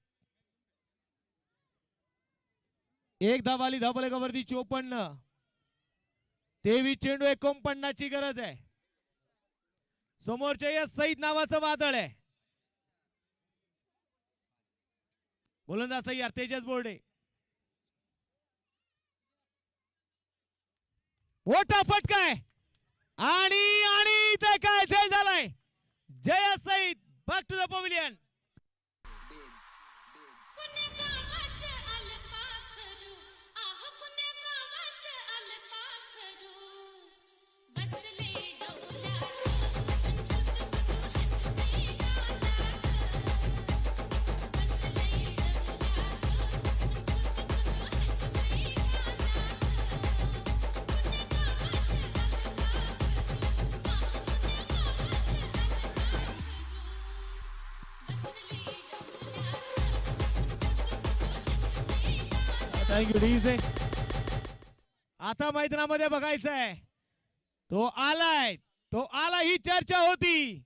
S1: एक धाव आली धावफलकावरती 54. 23 चेंडू 49 ची गरज आहे. समोरच्या या सईद नावाचं वादळ आहे. गोलंदाज तयार तेजस बोर्डे. मोठा फटका आहे आणि आणि इथे काय झेल झालाय. Jay Saeed back to the pavilion.
S5: पुण्या गावाचं अलपाखरू, आह पुण्या गावाचं अलपाखरू, बसले डौलात, बुदू बुदू हसते गालात, बसले डौलात, बुदू बुदू हसते गालात, पुण्या गावाचं अलपाखरू, आह पुण्या गावाचं अलपाखरू,
S1: थँक्यू डीजे. आता मैदानामध्ये बघायचं आहे तो आला ही चर्चा होती.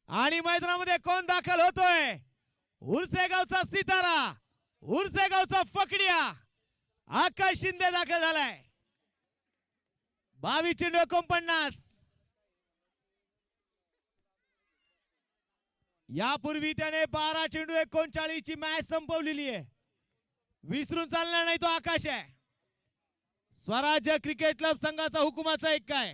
S1: आणि मैदानामध्ये कोण दाखल होतोय. उरसेगावचा सितारा, उरसेगावचा फकड्या आकाश शिंदे दाखल झालाय. 22 चेंडू 49. यापूर्वी त्याने 12 चेंडू 39 ची मॅच संपवलेली आहे. विसरून चालणार नाही तो आकाश आहे. स्वराज्य क्रिकेट क्लब संघाचा हुकुमाचा एक काय.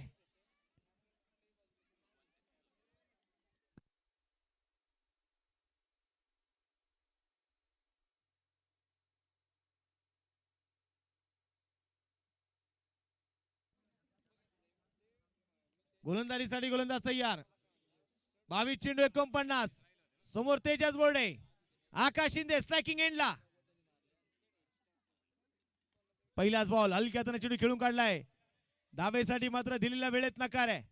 S1: गोलंदाजीसाठी गोलंदाज तयार. 22 चेंडू 49. समोर तेजस बोर्डे, आकाश शिंदे स्ट्रायकिंग एंडला. पहिलाच बॉल हलक्या हाताने चेंडू खेळून काढलाय. धावेसाठी मात्र दिलेल्या वेळेत नकार आहे.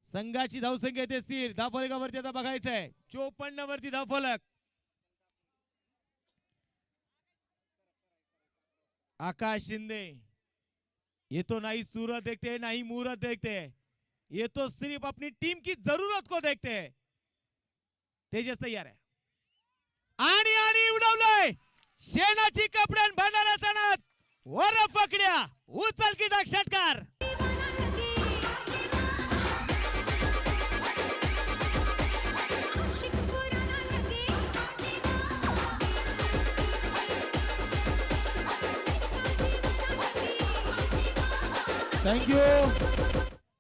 S1: संघाची धावसंख्या येते स्थिर. धावफलकावरती आता बघायचंय 54 वरती धावफलक. आकाश शिंदे ये तो नहीं सूरत देखते नहीं मुहूर्त देखते, ये तो सिर्फ अपनी टीम की जरूरत को देखते हैं. तेजस तयार आहे. आणि उडवलंय शेणाची कपड्यान भंडाऱ्याचा नाद. वर फकड्या उचल की टाक षटकार. थँक्यू.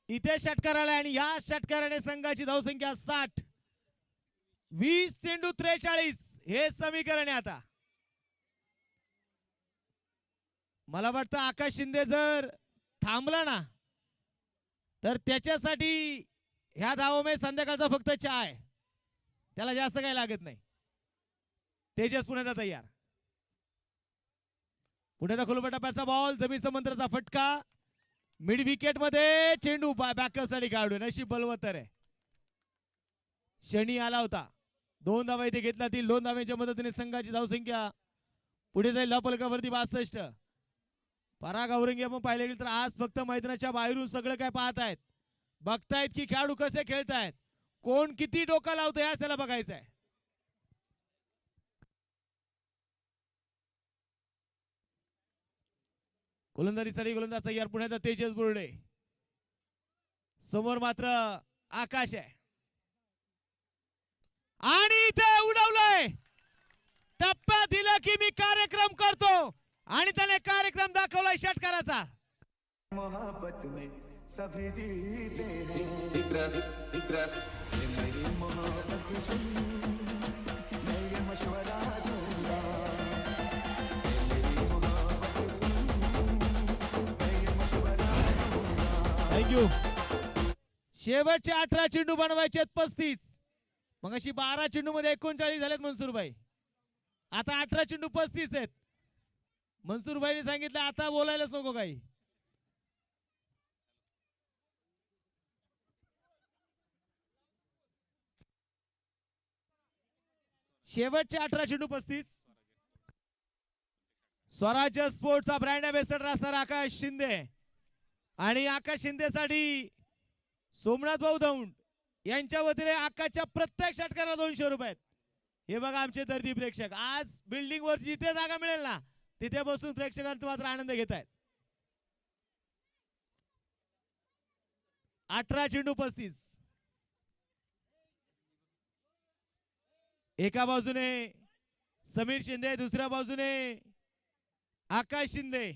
S1: इथे षटकार आला आणि या षटकाराने संघाची धावसंख्या 60. 20 चेंडू 43 हे समीकरण आहे. आता मला वाटतं आकाश शिंदे जर थांबला ना तर त्याच्यासाठी ह्या धावामध्ये संध्याकाळचा फक्त चहा आहे. त्याला जास्त काही लागत नाही. तेजस पुण्याचा तयार. पुढे दाखल टप्प्याचा बॉल जमीन मंत्राचा फटका. मिड विकेट मध्ये चेंडू बॅकअप साठी काढून नशीब बलवत्तर आहे. शनी आला होता. 2 धावा इथे घेतला. 2 धाव्यांच्या मदतीने संघाची धावसंख्या पुढे जाईल धावफलकावरती 62. पराग औरंगी आपण पाहिले गेलं तर आज फक्त मैदानाच्या बाहेरून सगळं काय पाहतायत, बघतायत की खेळाडू कसे खेळतायत, कोण किती डोका लावतोय आज त्याला बघायचं आहे. गोलंदाजीसाठी गोलंदाज तयार. पुण्याचा तेजस बोर्डे. समोर मात्र आकाश आहे आणि इथे उडवलंय. टप्प्या दिला की मी कार्यक्रम करतो आणि त्याने कार्यक्रम दाखवलाय षटकाराचा.
S2: मोहब्बत में सभी जीते हैं. ये मेरी मोहब्बत सुन, मैं ये मशवरा दूंगा. ये मेरी मोहब्बत सुन, मैं ये मशवरा दूंगा.
S1: थँक्यू. शेवटचे 18 चेंडू बनवायचे 35. मग अशी 12 चेंडू मध्ये 39 झालेत मनसूरभाई. आता 18 चेंडू 35 आहेत. मनसूरभाईने सांगितलं आता बोलायलाच नको काही. शेवटचे 18 चेंडू 35. स्वराज्य स्पोर्टचा ब्रँड अँबॅसेडर असणार आकाश शिंदे आणि आकाश शिंदेसाठी सोमनाथ भाऊ दौंड यांच्या वतीने आकाशच्या प्रत्येक षटकाराला 200 रुपये. हे बघा आमचे दर्दी प्रेक्षक आज बिल्डिंग वर जिथे जागा मिळेल ना तिथे बसून प्रेक्षकांचा मात्र आनंद घेत आहेत. 18 चेंडू 35. एका बाजूने समीर शिंदे, दुसऱ्या बाजूने आकाश शिंदे,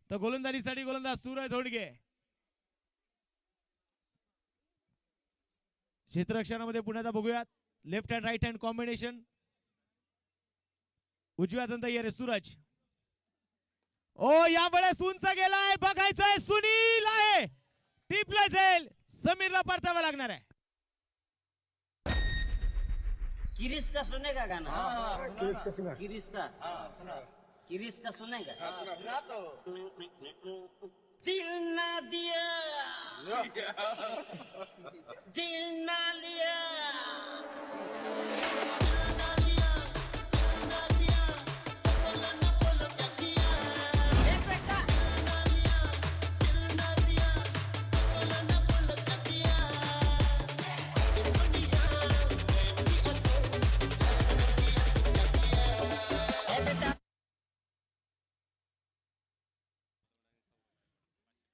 S1: तर गोलंदाजीसाठी गोलंदाज सूरज धोंडगे. क्षेत्ररक्षणामध्ये पुन्हा बघूयात left hand right hand combination. उजव्या हाताने तयार आहे सूरज. ओ यावेळेस उंच गेलाय, बघायचंय सुनील आहे, टिपलं जाईल, समीरला परतावा लागणार आहे.
S6: किरिस का सुनेगा गाना? किरिस का किरिस का सुनेगा? दिल ना दिया, दिल ना लिया.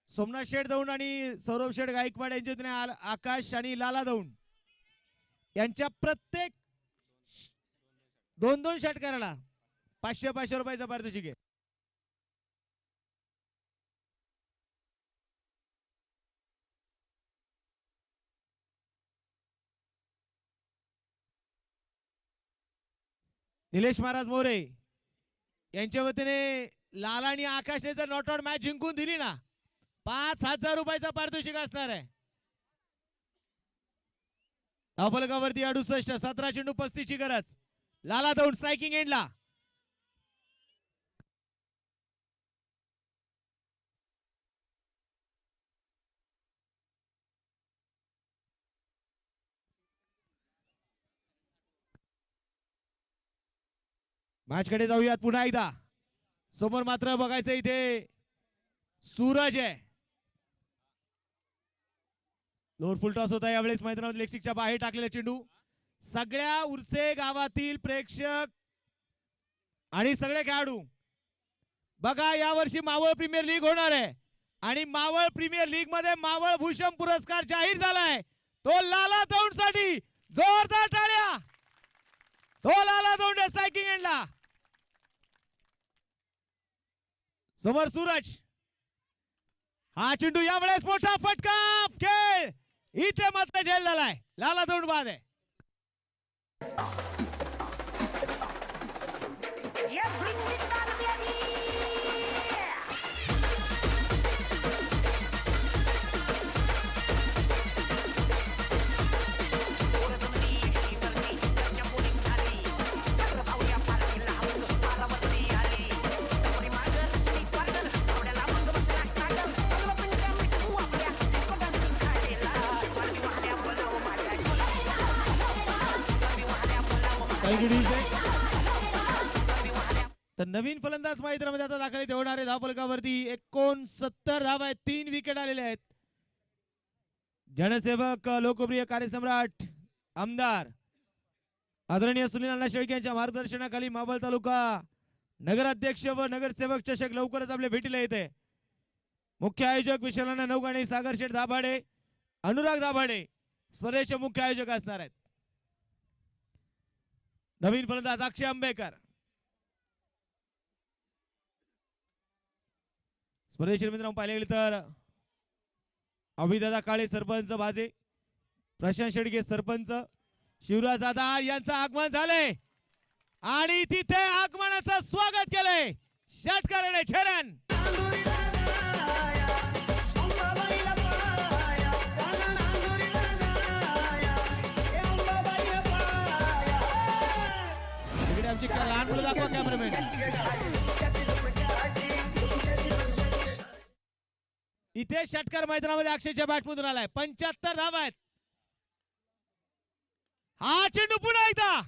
S1: सोमनाथ शेठ दौंड आणि सौरभ शेठ गायकवाड यांच्या वतीने आकाश आणि लाला दौंड यांच्या प्रत्येक 2-2 षटकाराला 500-500 रुपयाचा पारितोषिक आहे. निलेश महाराज मोरे यांच्या वतीने लाला आणि आकाशने जर नॉट आउट मॅच जिंकून दिली ना 5,000 रुपयाचा पारितोषिक असणार आहे. धावफलकावरती 68, 17 चेंडू 35 ची गरज. लाला दौंड स्ट्रायकिंग एंडला. मॅच कडे जाऊयात पुन्हा एकदा. समोर मात्र बघायचं इथे सूरज आहे. लोअर फुल टॉस होता यावेळेस मैदानात लेक्सिकच्या बाहेर टाकलेला चेंडू. सगळ्या उर्से गावातील प्रेक्षक आणि सगळे खेळाडू बघा यावर्षी मावळ प्रीमियर लीग होणार आहे आणि मावळ प्रीमियर लीग मध्ये मावळ भूषण पुरस्कार जाहीर झालाय. तो लाला दौंड साठी जोरदार टाळ्या. तो लाला दौंड स्ट्रायकिंग एंडला. समोर सूरज. हा चेंडू यावेळेस मोठा फटका खेळ इथे मात्र झेल झालाय. लाला दौंड बाद आहे. तर नवीन फलंदाज मैदानामध्ये आता दाखल होणारे धावफलकावरती 69 धावा आहेत. 3 विकेट आलेले आहेत. जनसेवक लोकप्रिय कार्यसम्राट आमदार आदरणीय सुनील अण्णा शेळके यांच्या मार्गदर्शनाखाली मावळ तालुका नगराध्यक्ष व नगरसेवक चषक लवकरच आपल्या भेटीला येते. मुख्य आयोजक विशाल अण्णा नौगाणे, सागर शेठ दाभाडे, अनुराग दाभाडे स्पर्धेचे मुख्य आयोजक असणार आहेत. नवीन फलंदाज अक्षय आंबेकर. स्पर्धेच्या मित्रांनो पाहिले गेले तर अभिदादा काळे सरपंच भाजे, प्रशांत शेडगे सरपंच, शिवराज दादा यांचं आगमन झालंय आणि तिथे आगमनाचं स्वागत केलंय षटकाराने छेरन. इकडे आमची लहान मुलं दाखवा कॅमेरामॅन. इथे षटकार मैदानामध्ये अक्षयच्या बॅटमधून आलाय. 75 धावा आहेत. हा चेंडू पुन्हा एकदा.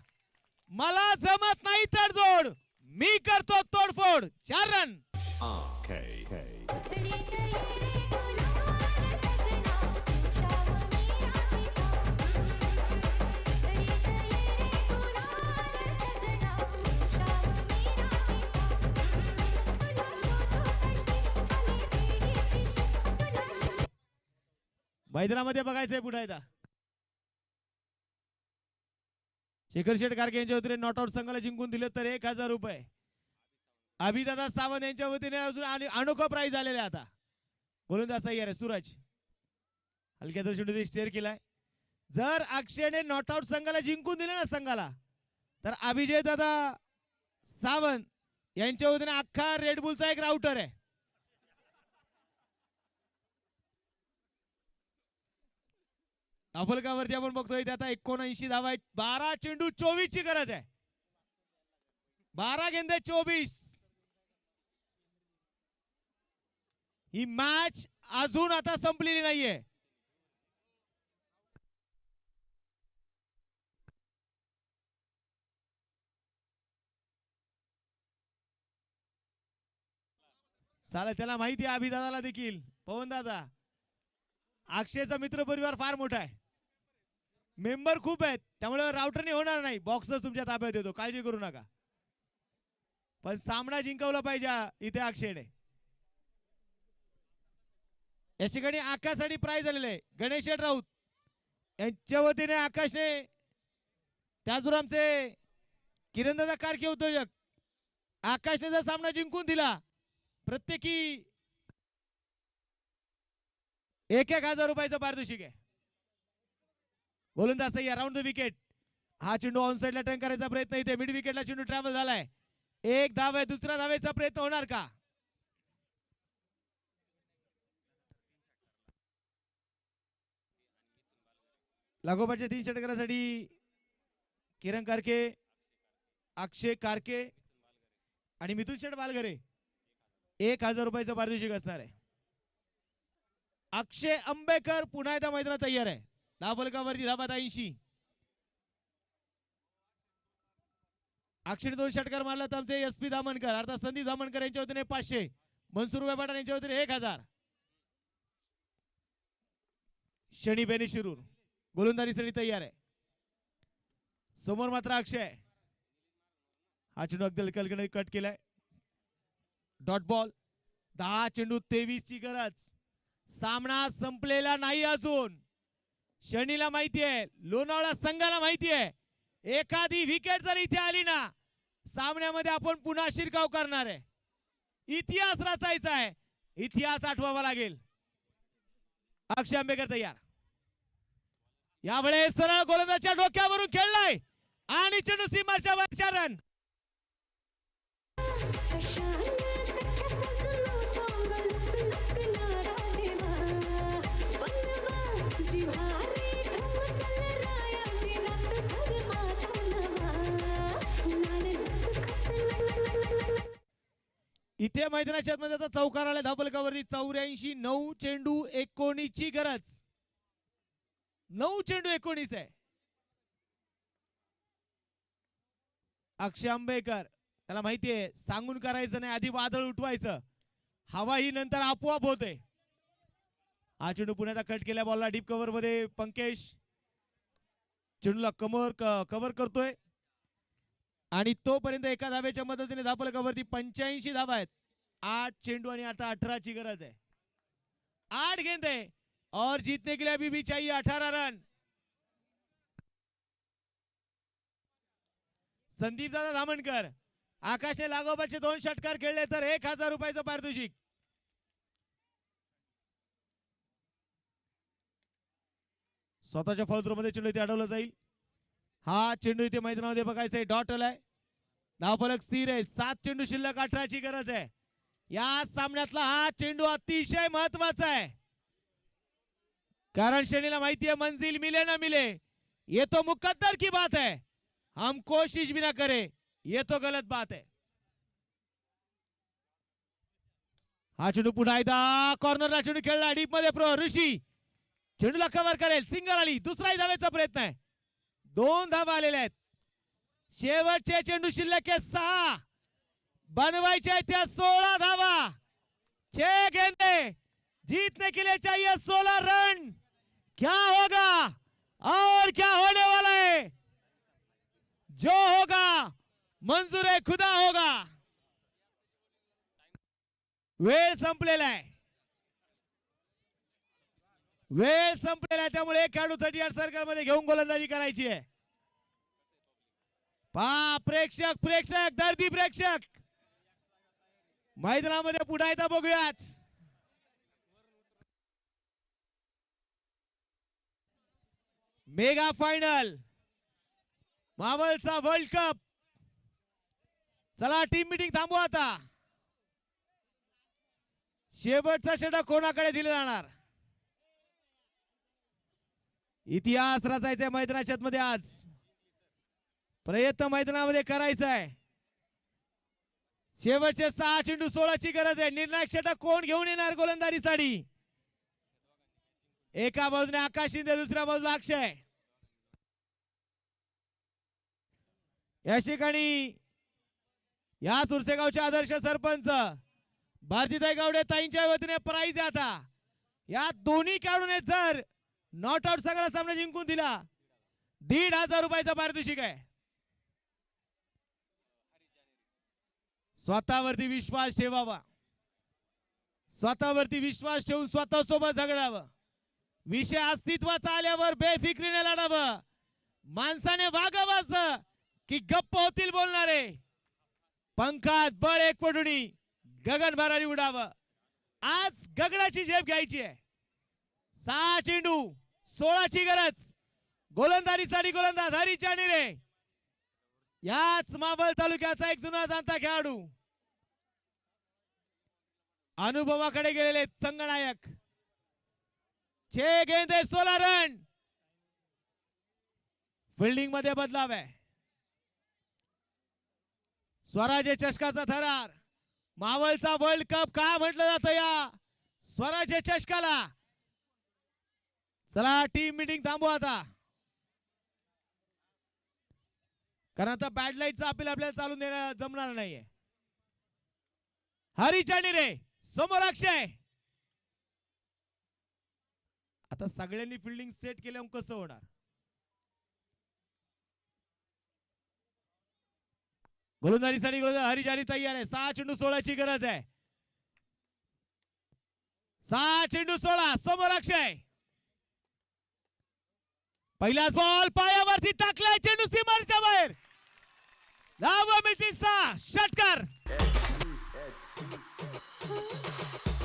S1: मला जमत नाही तडजोड, मी करतो तोडफोड. 4 रन. मैदानामध्ये बघायचंय पुढे एकदा शेखर शेठ गारगे यांच्या वतीने नॉट आउट संघाला जिंकून दिले तर 1000 रुपये. अभिदादा सावंत यांच्या वतीने अजून अनोखा प्राइज आलेले आता. गोलंदाज तयार आहे सूरज. हलक्या दर्शनी स्टेअर केलाय. जर अक्षयने नॉट आउट संघाला जिंकून दिले ना संघाला तर अभिजय दादा सावंत यांच्या वतीने अख्खा रेडबुलचा एक राउटर आहे. अफलकावरती आपण बघतोय आता 79 धावा आहेत. 12 चेंडू 24 ची गरज आहे. 12 गेंदे 24. ही मॅच अजून आता संपलेली नाहीये. चालेल त्याला माहिती आहे अभिदादाला देखील. पवन दादा अक्षयचा मित्र परिवार फार मोठा आहे. मेंबर खूप आहेत त्यामुळे राउटरने होणार नाही. बॉक्सच तुमच्या ताब्यात येतो काळजी करू नका. पण सामना जिंकवला पाहिजे इथे अक्षयने. या ठिकाणी आकाशसाठी प्राइज आलेले आहे. गणेश राऊत यांच्या वतीने आकाशने त्याचबरोबर आमचे किरणदादा कारके उद्योजक आकाशने जर सामना जिंकून दिला प्रत्येकी 1000 रुपयाचं पारितोषिक आहे. गोलंदाज तयार राऊंड द विकेट. हा चेंडू ऑन साइडला टर्न करायचा प्रयत्न इथे मिड विकेटला चेंडू ट्रॅव्हल झालाय. एक धाव आहे. दुसऱ्या धावेचा प्रयत्न होणार का? लागोपाठच्या 3 षटकारासाठी किरण कारके, अक्षय कारके आणि मिथुन शेठ बालगरे 1000 रुपयाचं पारितोषिक असणार आहे. अक्षय अंबेकर पुन्हा एकदा मैदानात तयार आहे. धावफलकावरती धाबात 80. अक्षयने 2 षटकार मारला तर आमचे SP धामणकर अर्थात संदीप धामणकर यांच्या वतीने 500. मनसूर पठाण यांच्या वतीने 1000. शनी बेनी शिरूर गोलंदाजीसाठी तयार आहे. समोर मात्र अक्षय. हा चेंडू अगदी हलक्या कट केलाय. Dot ball. 10 चेंडू 23 ची गरज. सामना संपलेला नाही अजून. शनीला माहिती आहे, लोणावळा संघाला माहिती आहे, एखादी विकेट जर इथे आली ना सामन्यामध्ये आपण पुन्हा शिरकाव करणार आहे. इतिहास रचायचा आहे. इतिहास आठवावा लागेल. अक्षय आंबेकर तयार. यावेळेस सरळ गोलंदाजच्या डोक्यावरून खेळलाय आणि चेंडू सीमाच्या वरच्या रन. इथे मैदानाच्या मध्ये आता चौकार आला धावफलकावरती 84. 9 चेंडू 19 ची गरज. 9 चेंडू 19 आहे. अक्षय आंबेकर त्याला माहितीये सांगून करायचं नाही, आधी वादळ उठवायचं. हवा ही नंतर आपोआप होते. हा चेंडू पुण्याचा कट केल्या बॉलला डीप कव्हर मध्ये पंकेश चेंडूला कव्हर करतोय आणि तोपर्यंत एका धावेच्या मदतीने धावफलकावरती 85 धावा आहेत. 8 चेंडू आणि आता 18 ची गरज आहे. 8 गेंदे और जीतने के लिए अभी भी चाहिए 18 रन. संदीप दादा धामणकर आकाशने लागोपाठचे 2 षटकार खेळले तर 1000 रुपयाचं पारितोषिक. स्वतःच्या फॉलो मध्ये चेंडू इथे अडवला जाईल. हा चेंडू इथे मैदानामध्ये बघायचा आहे. डॉट आलाय. धावफलक स्थिर आहे. 7 चेंडू शिल्लक 18 ची गरज आहे. या सामन्यातला हा चेंडू अतिशय महत्वाचा आहे कारण शनीला माहिती है मंजिल मिले ना मिले ये तो मुकद्दर की बात है, हम कोशिश भी ना करें ये तो गलत बात है. हा चेंडू पुन्हा एकदा कॉर्नरला चेंडू खेळला डीप मध्ये प्रो ऋषी चेंडूला कव्हर करेल. सिंगल आली. दुसराही धावेचा प्रयत्न आहे. 2 धावा आलेल्या आहेत. शेवटचे चेंडू शिल्लक आहे 6. बनवायचे त्या 16 धावा. 6 गेंदे जीतने के लिए चाहिए 16 रन. क्या होगा और क्या होने वाला है, जो होगा मंजूर है खुदा होगा. वेळ संपलेला आहे. वेळ संपलेला आहे त्यामुळे खेळाडू 38 सर्कल मध्ये घेऊन गोलंदाजी करायची आहे. प्रेक्षक प्रेक्षक दर्दी प्रेक्षक मैदानामध्ये पुढे येता बघूयात. मेगा फायनल मावळचा वर्ल्ड कप. चला टीम मीटिंग थांबवा आता. शेवटचा षटक कोणाकडे दिले जाणार? इतिहास रचायचा मैदानाच्या मध्ये आज प्रयत्न मैदानामध्ये करायचा आहे. शेवटचे 6 चेंडू 16 ची गरज आहे. निर्णायक षटक कोण घेऊन येणार गोलंदाजीसाठी? एका बाजूने आकाश शिंदे, दुसऱ्या बाजूला अक्षय. या ठिकाणी या सुरसेगावचे आदर्श सरपंच भारतीताई गावडे ताईंच्या वतीने प्राइज आहे. आता या दोन्ही खेळाडूने जर नॉट आउट सगळा सामना जिंकून दिला 1,500 रुपयाचा पारितोषिक आहे. स्वतःवरती विश्वास ठेवावा. स्वतःवरती विश्वास ठेवून स्वतःसोबत झगडावं. विषय अस्तित्वाचा आल्यावर बेफिक्रीने लढावं. माणसाने वागावं असं की गप्प होतील बोलणारे. पंखात बळ एकवटुनी गगन भरारी उडावं. आज गगनाची झेप घ्यायची आहे. 6 चेंडू 16 ची गरज. गोलंदाजीसाठी गोलंदाज हरीश जाणीरे. याच मावळ तालुक्याचा एक जुना जाणता खेळाडू. अनुभवाकडे गेलेले संगनायक. 6 गेंदे 16 रन. फिल्डिंग मध्ये बदलाव आहे. स्वराज्य चषकाचा थरार. मावळचा वर्ल्ड कप का म्हटलं जातं या स्वराज्य चषकाला? चला टीम मीटिंग थांबवा आता. कारण आता बॅड लाईटचा अपील आपल्याला चालून देणं जमणार नाहीये. हरीश जाणीरे समोर अक्षय. आता सगळ्यांनी फिल्डिंग सेट केल्यावर कसं होणार? गोलंदाजीसाठी गोलंदाज हरीश जाणी तयार आहे. 6 चेंडू 16 ची गरज आहे. 6 चेंडू 16. समोर अक्षय. पहिलाच बॉल पायावरती टाकलाय. चेंडू सीमारेषेच्या बाहेर. धावा मिळतील 6. षटकार.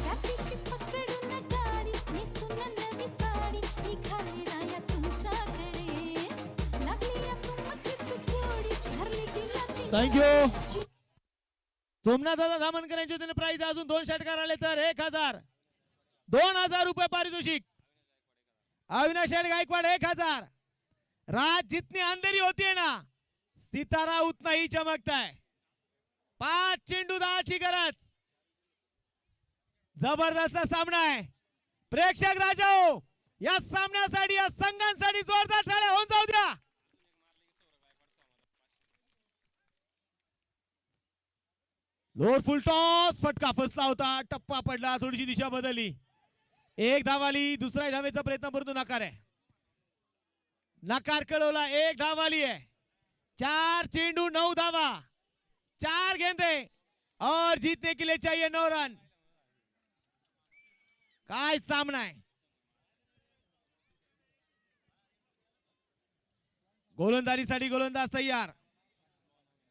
S5: रात्रीची पकडून गाडी नेसून नवी साडी निघाली राया तुमच्याकडे लागली या तुमची चुकोडी धरली दिलाची.
S1: थँक्यू. सोमनाथ दादा धामणकर यांच्या वतीने प्राइज अजून 2 षटकार आले तर 2,000 रुपये पारितोषिक. अविनाश गायकवाड 1,000. रात जितनी अंधेरी होती है ना सितारा उतना ही चमकता है. 5 चेंडू 10 ची गरज. जबरदस्त सामना आहे. प्रेक्षक राजाओ या सामन्यासाठी या संघांसाठी जोरदार टाळ्या होऊन जाऊ द्या. लोअर फुल टॉस. फटका फसला होता. टप्पा पडला. थोडीशी दिशा बदलली. 1 धाव आली. दुसऱ्या धावेचा प्रयत्न परंतु नकार आहे. नकार कळवला. 1 धाव आली आहे. 4 चेंडू 9 धावा. 4 गेंदे और जीतने के लिए चाहिए 9 रन. काय सामना आहे. गोलंदाजीसाठी गोलंदाज तयार.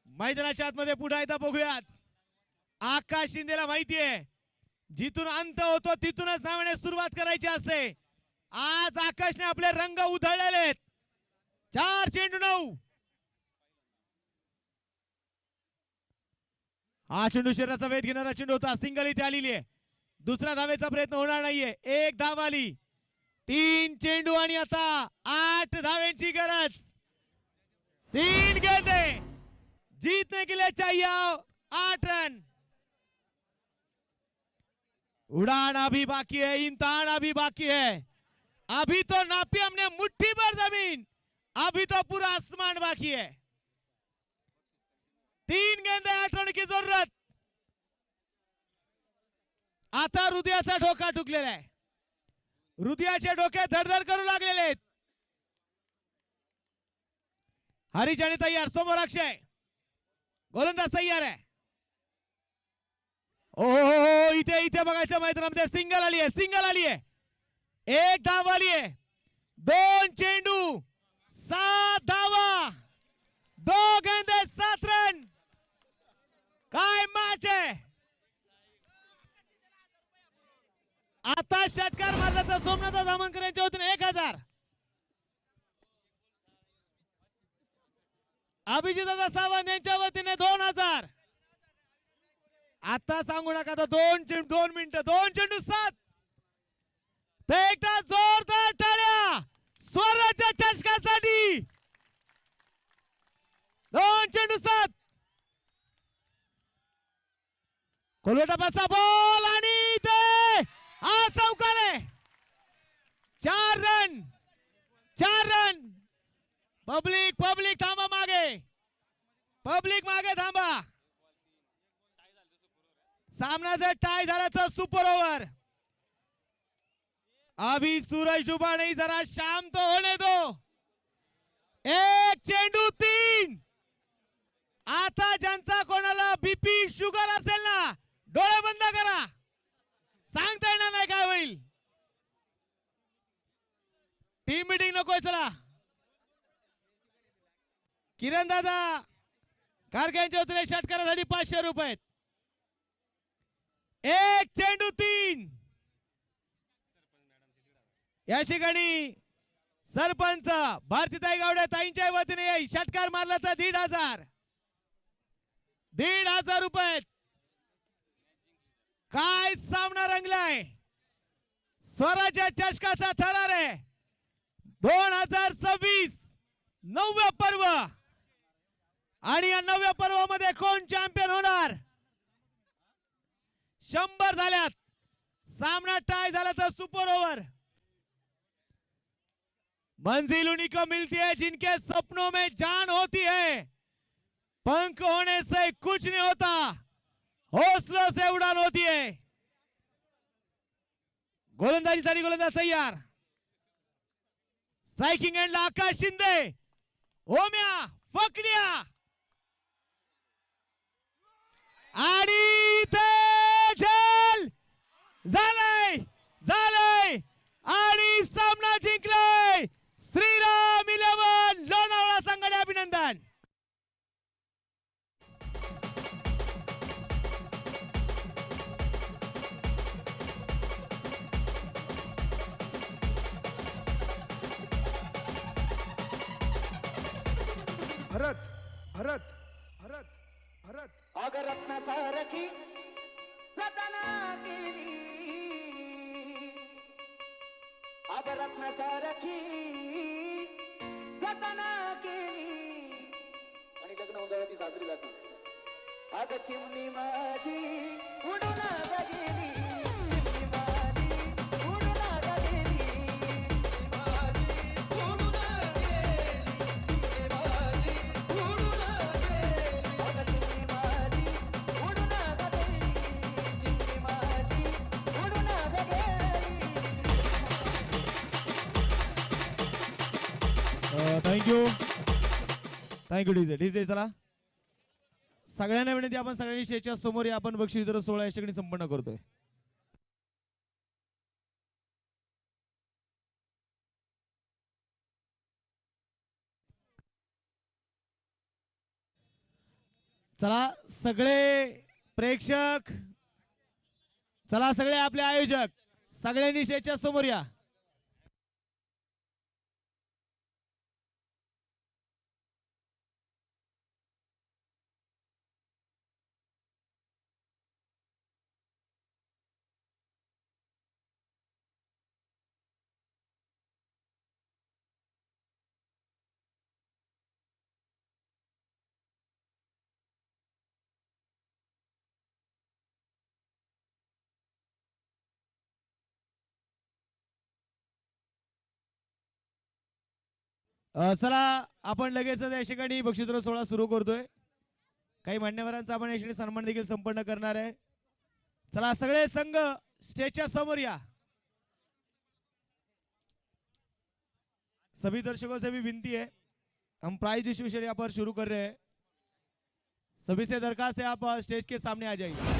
S1: मैदानाच्या आतमध्ये पुढे येता बघूयात. आकाश शिंदेला माहिती आहे जिथून अंत होतो तिथूनच नावाने सुरुवात करायची असते. आज आकाशने आपले रंग उधळलेले आहेत. 4 चेंडू 9. हा चेंडू शरीराचा वेध घेणारा चेंडू होता. सिंगल इथे आलेली आहे. दुसऱ्या धावेचा प्रयत्न होणार नाहीये. 1 धाव आली. 3 चेंडू आणि आता 8 धावेंची गरज. 3 गेंदे जीतने के लिए चाहिए 8 रन. उड़ान अभी बाकी है. इम्तिहान अभी बाकी है. अभी तो नापी हमने मुट्ठी भर जमीन. अभी तो पूरा आसमान बाकी है. 3 गेंदे 8 रन की जरूरत. आता हृदयाचा ठोका टुकलेला आहे. हृदयाचे डोके धडधड करू लागलेले आहेत. हरीश आणि तयार. समोर अक्षय. गोलंदाज तयार आहे. ओ इथे इथे बघायचं मैदानामध्ये सिंगल आली आहे. सिंगल आली आहे. एक धाव आली आहे. 2 चेंडू 7 धावा, 2 गेंदे 7 रन. काय मॅच आहे. आता षटकार मारला तर सोमनाथ धामणकर यांच्या वतीने 1000. अभिजितदादा सावंत यांच्या वतीने 2000. आता सांगू नका तर 2 मिनिटं 2 चेंडू 7. ते एकदा जोरदार टाळ्या स्वराज्य चषकासाठी. 2 चेंडू 7. कोलवटापाचा बॉल आणि ते हा चौकार आहे. 4 रन 4 रन. पब्लिक थांबा मागे. पब्लिक मागे थांबा. सामना जर टाय झाला तर सुपर ओव्हर. अभी सूरज डूबा नहीं, जरा शाम तो होने दो. 1 चेंडू 3. आता ज्यांचा कोणाला बीपी शुगर असेल ना, डोळे बंद करा. सांगता येणार नाही काय होईल. टीम मीटिंग नकोय. चला किरण दादा कारगे यांच्या वतीने षटकारासाठी 500 रुपये. 1 चेंडू 3. या ठिकाणी सरपंच भारतीताई गावडे ताईंच्या वतीने षटकार मारला तर 1500. 1500 रुपये. काय सामना रंगलाय. स्वराज्य चषकाचा थरार आहे. 2026 9व्या पर्व. आणि या 9व्या पर्वामध्ये कोण चॅम्पियन होणार. 100 झाल्यात. सामना टाय झाला तर सुपर ओव्हर. मंजिल उन्हीं को मिलती है जिनके सपनों में जान होती है. पंख होने से कुछ नहीं होता, हौसलों से उड़ान होती है. गोलंदाजीसाठी गोलंदाज तयार. स्ट्रायकिंग एंडला आकाश शिंदे. ओम्या फकड्या आणि ते झेल झालंय आणि सामना जिंकलाय श्रीराम 11 लोणावळा संघाने. अभिनंदन.
S2: भरत भरत भरत भरत
S4: अगरत्न सारखी जतना केली, अगरत्न सारखी जतना केली. आणि लग्न होऊन जाऊ ती सासरी जाते. अग चिमणी माझी उडून गेली, चिमणी माझी उडून गेली, माझी उडून गेली, चिमणी माझी उडून गेली. अग चिमणी माझी उडून गेली, चिमणी माझी उडून गेली.
S1: Thank you DJ. चला सगळ्यांना विनंती, आपण सगळ्यांनी स्टेजच्या समोर या. आपण बक्षीस वितरण सोहळा या ठिकाणी संपन्न करतोय. चला सगळे प्रेक्षक, चला सगळे आपले आयोजक, सगळ्यांनी स्टेजच्या समोर या. चला आपण लगेच या ठिकाणी बक्षीस वितरण सोहळा सुरू करतोय. काही मान्यवरांचा आपण या ठिकाणी सन्मान देखील संपन्न करणार आहे. चला सगळे संघ स्टेजच्या समोर या. सभी दर्शकों से भी विनती है, हम प्राइज डिस्ट्रीब्यूशन यहाँ पर शुरू कर रहे हैं. सभी से दरखास्त है आप स्टेज के सामने आ जाइए.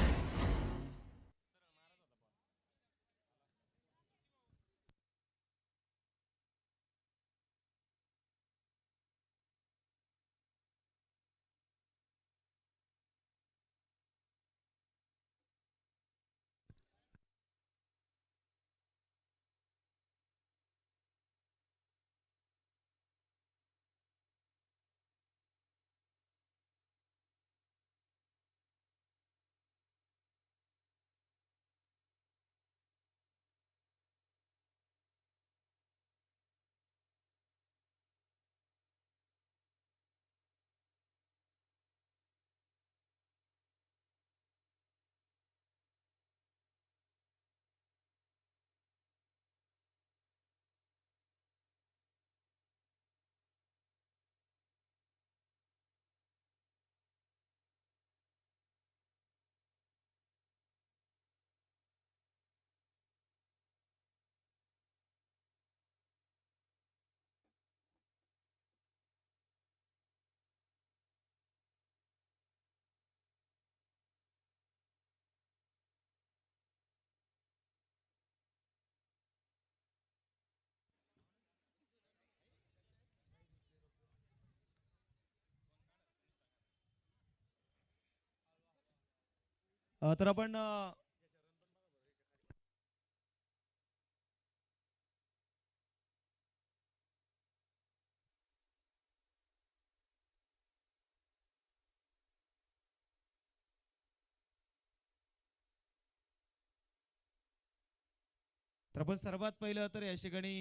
S1: तर आपण सर्वात पहिलं तर या ठिकाणी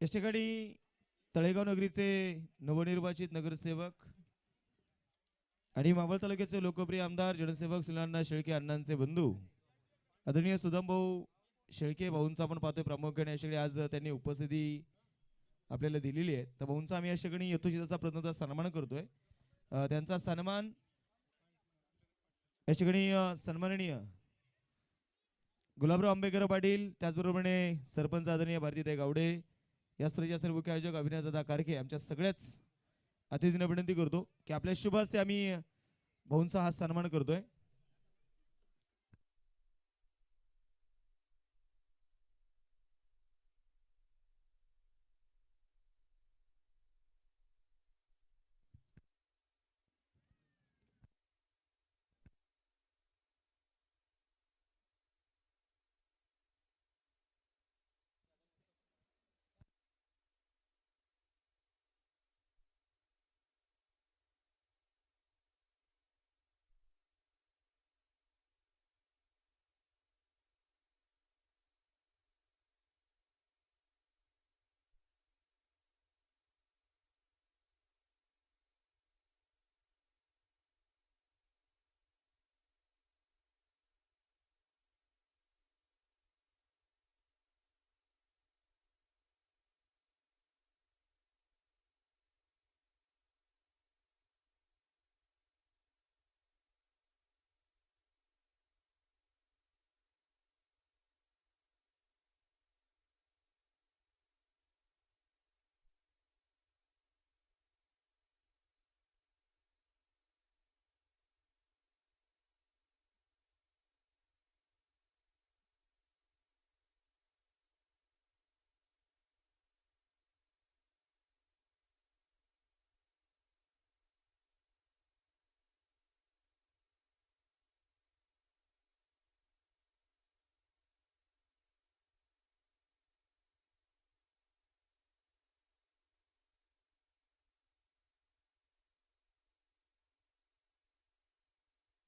S1: या ठिकाणी तळेगाव नगरीचे नवनिर्वाचित नगरसेवक आणि मावळ तालुक्याचे लोकप्रिय आमदार जनसेवक सुनील शेळके अण्णांचे बंधू आदरणीय सुदाम भाऊ शेळके भाऊंचा आपण पाहतोय प्रामुख्याने या ठिकाणी आज त्यांनी उपस्थिती आपल्याला दिलेली आहे. तर भाऊंचा आम्ही या ठिकाणी यथोचिताचा प्रथमतः सन्मान करतोय. त्यांचा सन्मान या ठिकाणी सन्माननीय गुलाबराव आंबेकर पाटील त्याचबरोबरने सरपंच आदरणीय भारतीताई गावडे या स्पर्धेचे असणारे मुख्य आयोजक अभिनयदादा कारके आमच्या सगळ्याच अतिथींना विनंती करतो की आपल्या शुभ हस्ते आम्ही भाऊंचा हा सन्मान करतोय.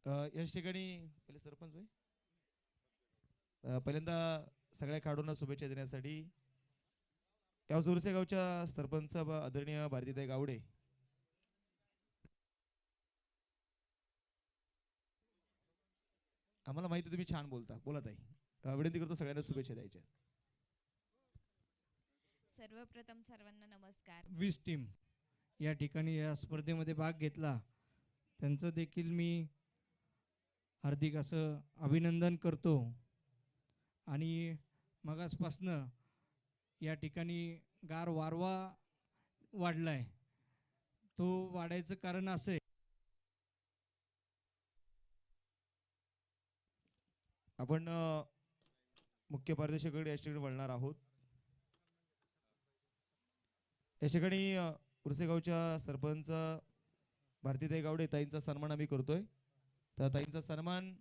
S1: याच ठिकाणी पहिले सरपंच भाई पहिल्यांदा सगळ्या खेळाडूंना शुभेच्छा देण्यासाठी या जोरसे गावच्या सरपंच आदरणीय भारतीताई गावडे आम्हाला माहिती तुम्ही छान बोलता बोला ताई. विनंती करतो सगळ्यांना शुभेच्छा द्यायच्या.
S7: सर्वप्रथम सर्वांना नमस्कार.
S8: 20 टीम या ठिकाणी या स्पर्धेमध्ये भाग घेतला त्यांचं देखील मी हार्दिक असं अभिनंदन करतो. आणि मगासपासनं या ठिकाणी गार वारवा वाढलाय. तो वाढायचं कारण असं आहे
S1: आपण मुख्य पारदर्शकाकडे या ठिकाणी वळणार आहोत. या ठिकाणी उरसेगावच्या सरपंच भारतीताई गावडे ताईंचा सन्मान आम्ही करतोय. तर ताईंचा सन्मान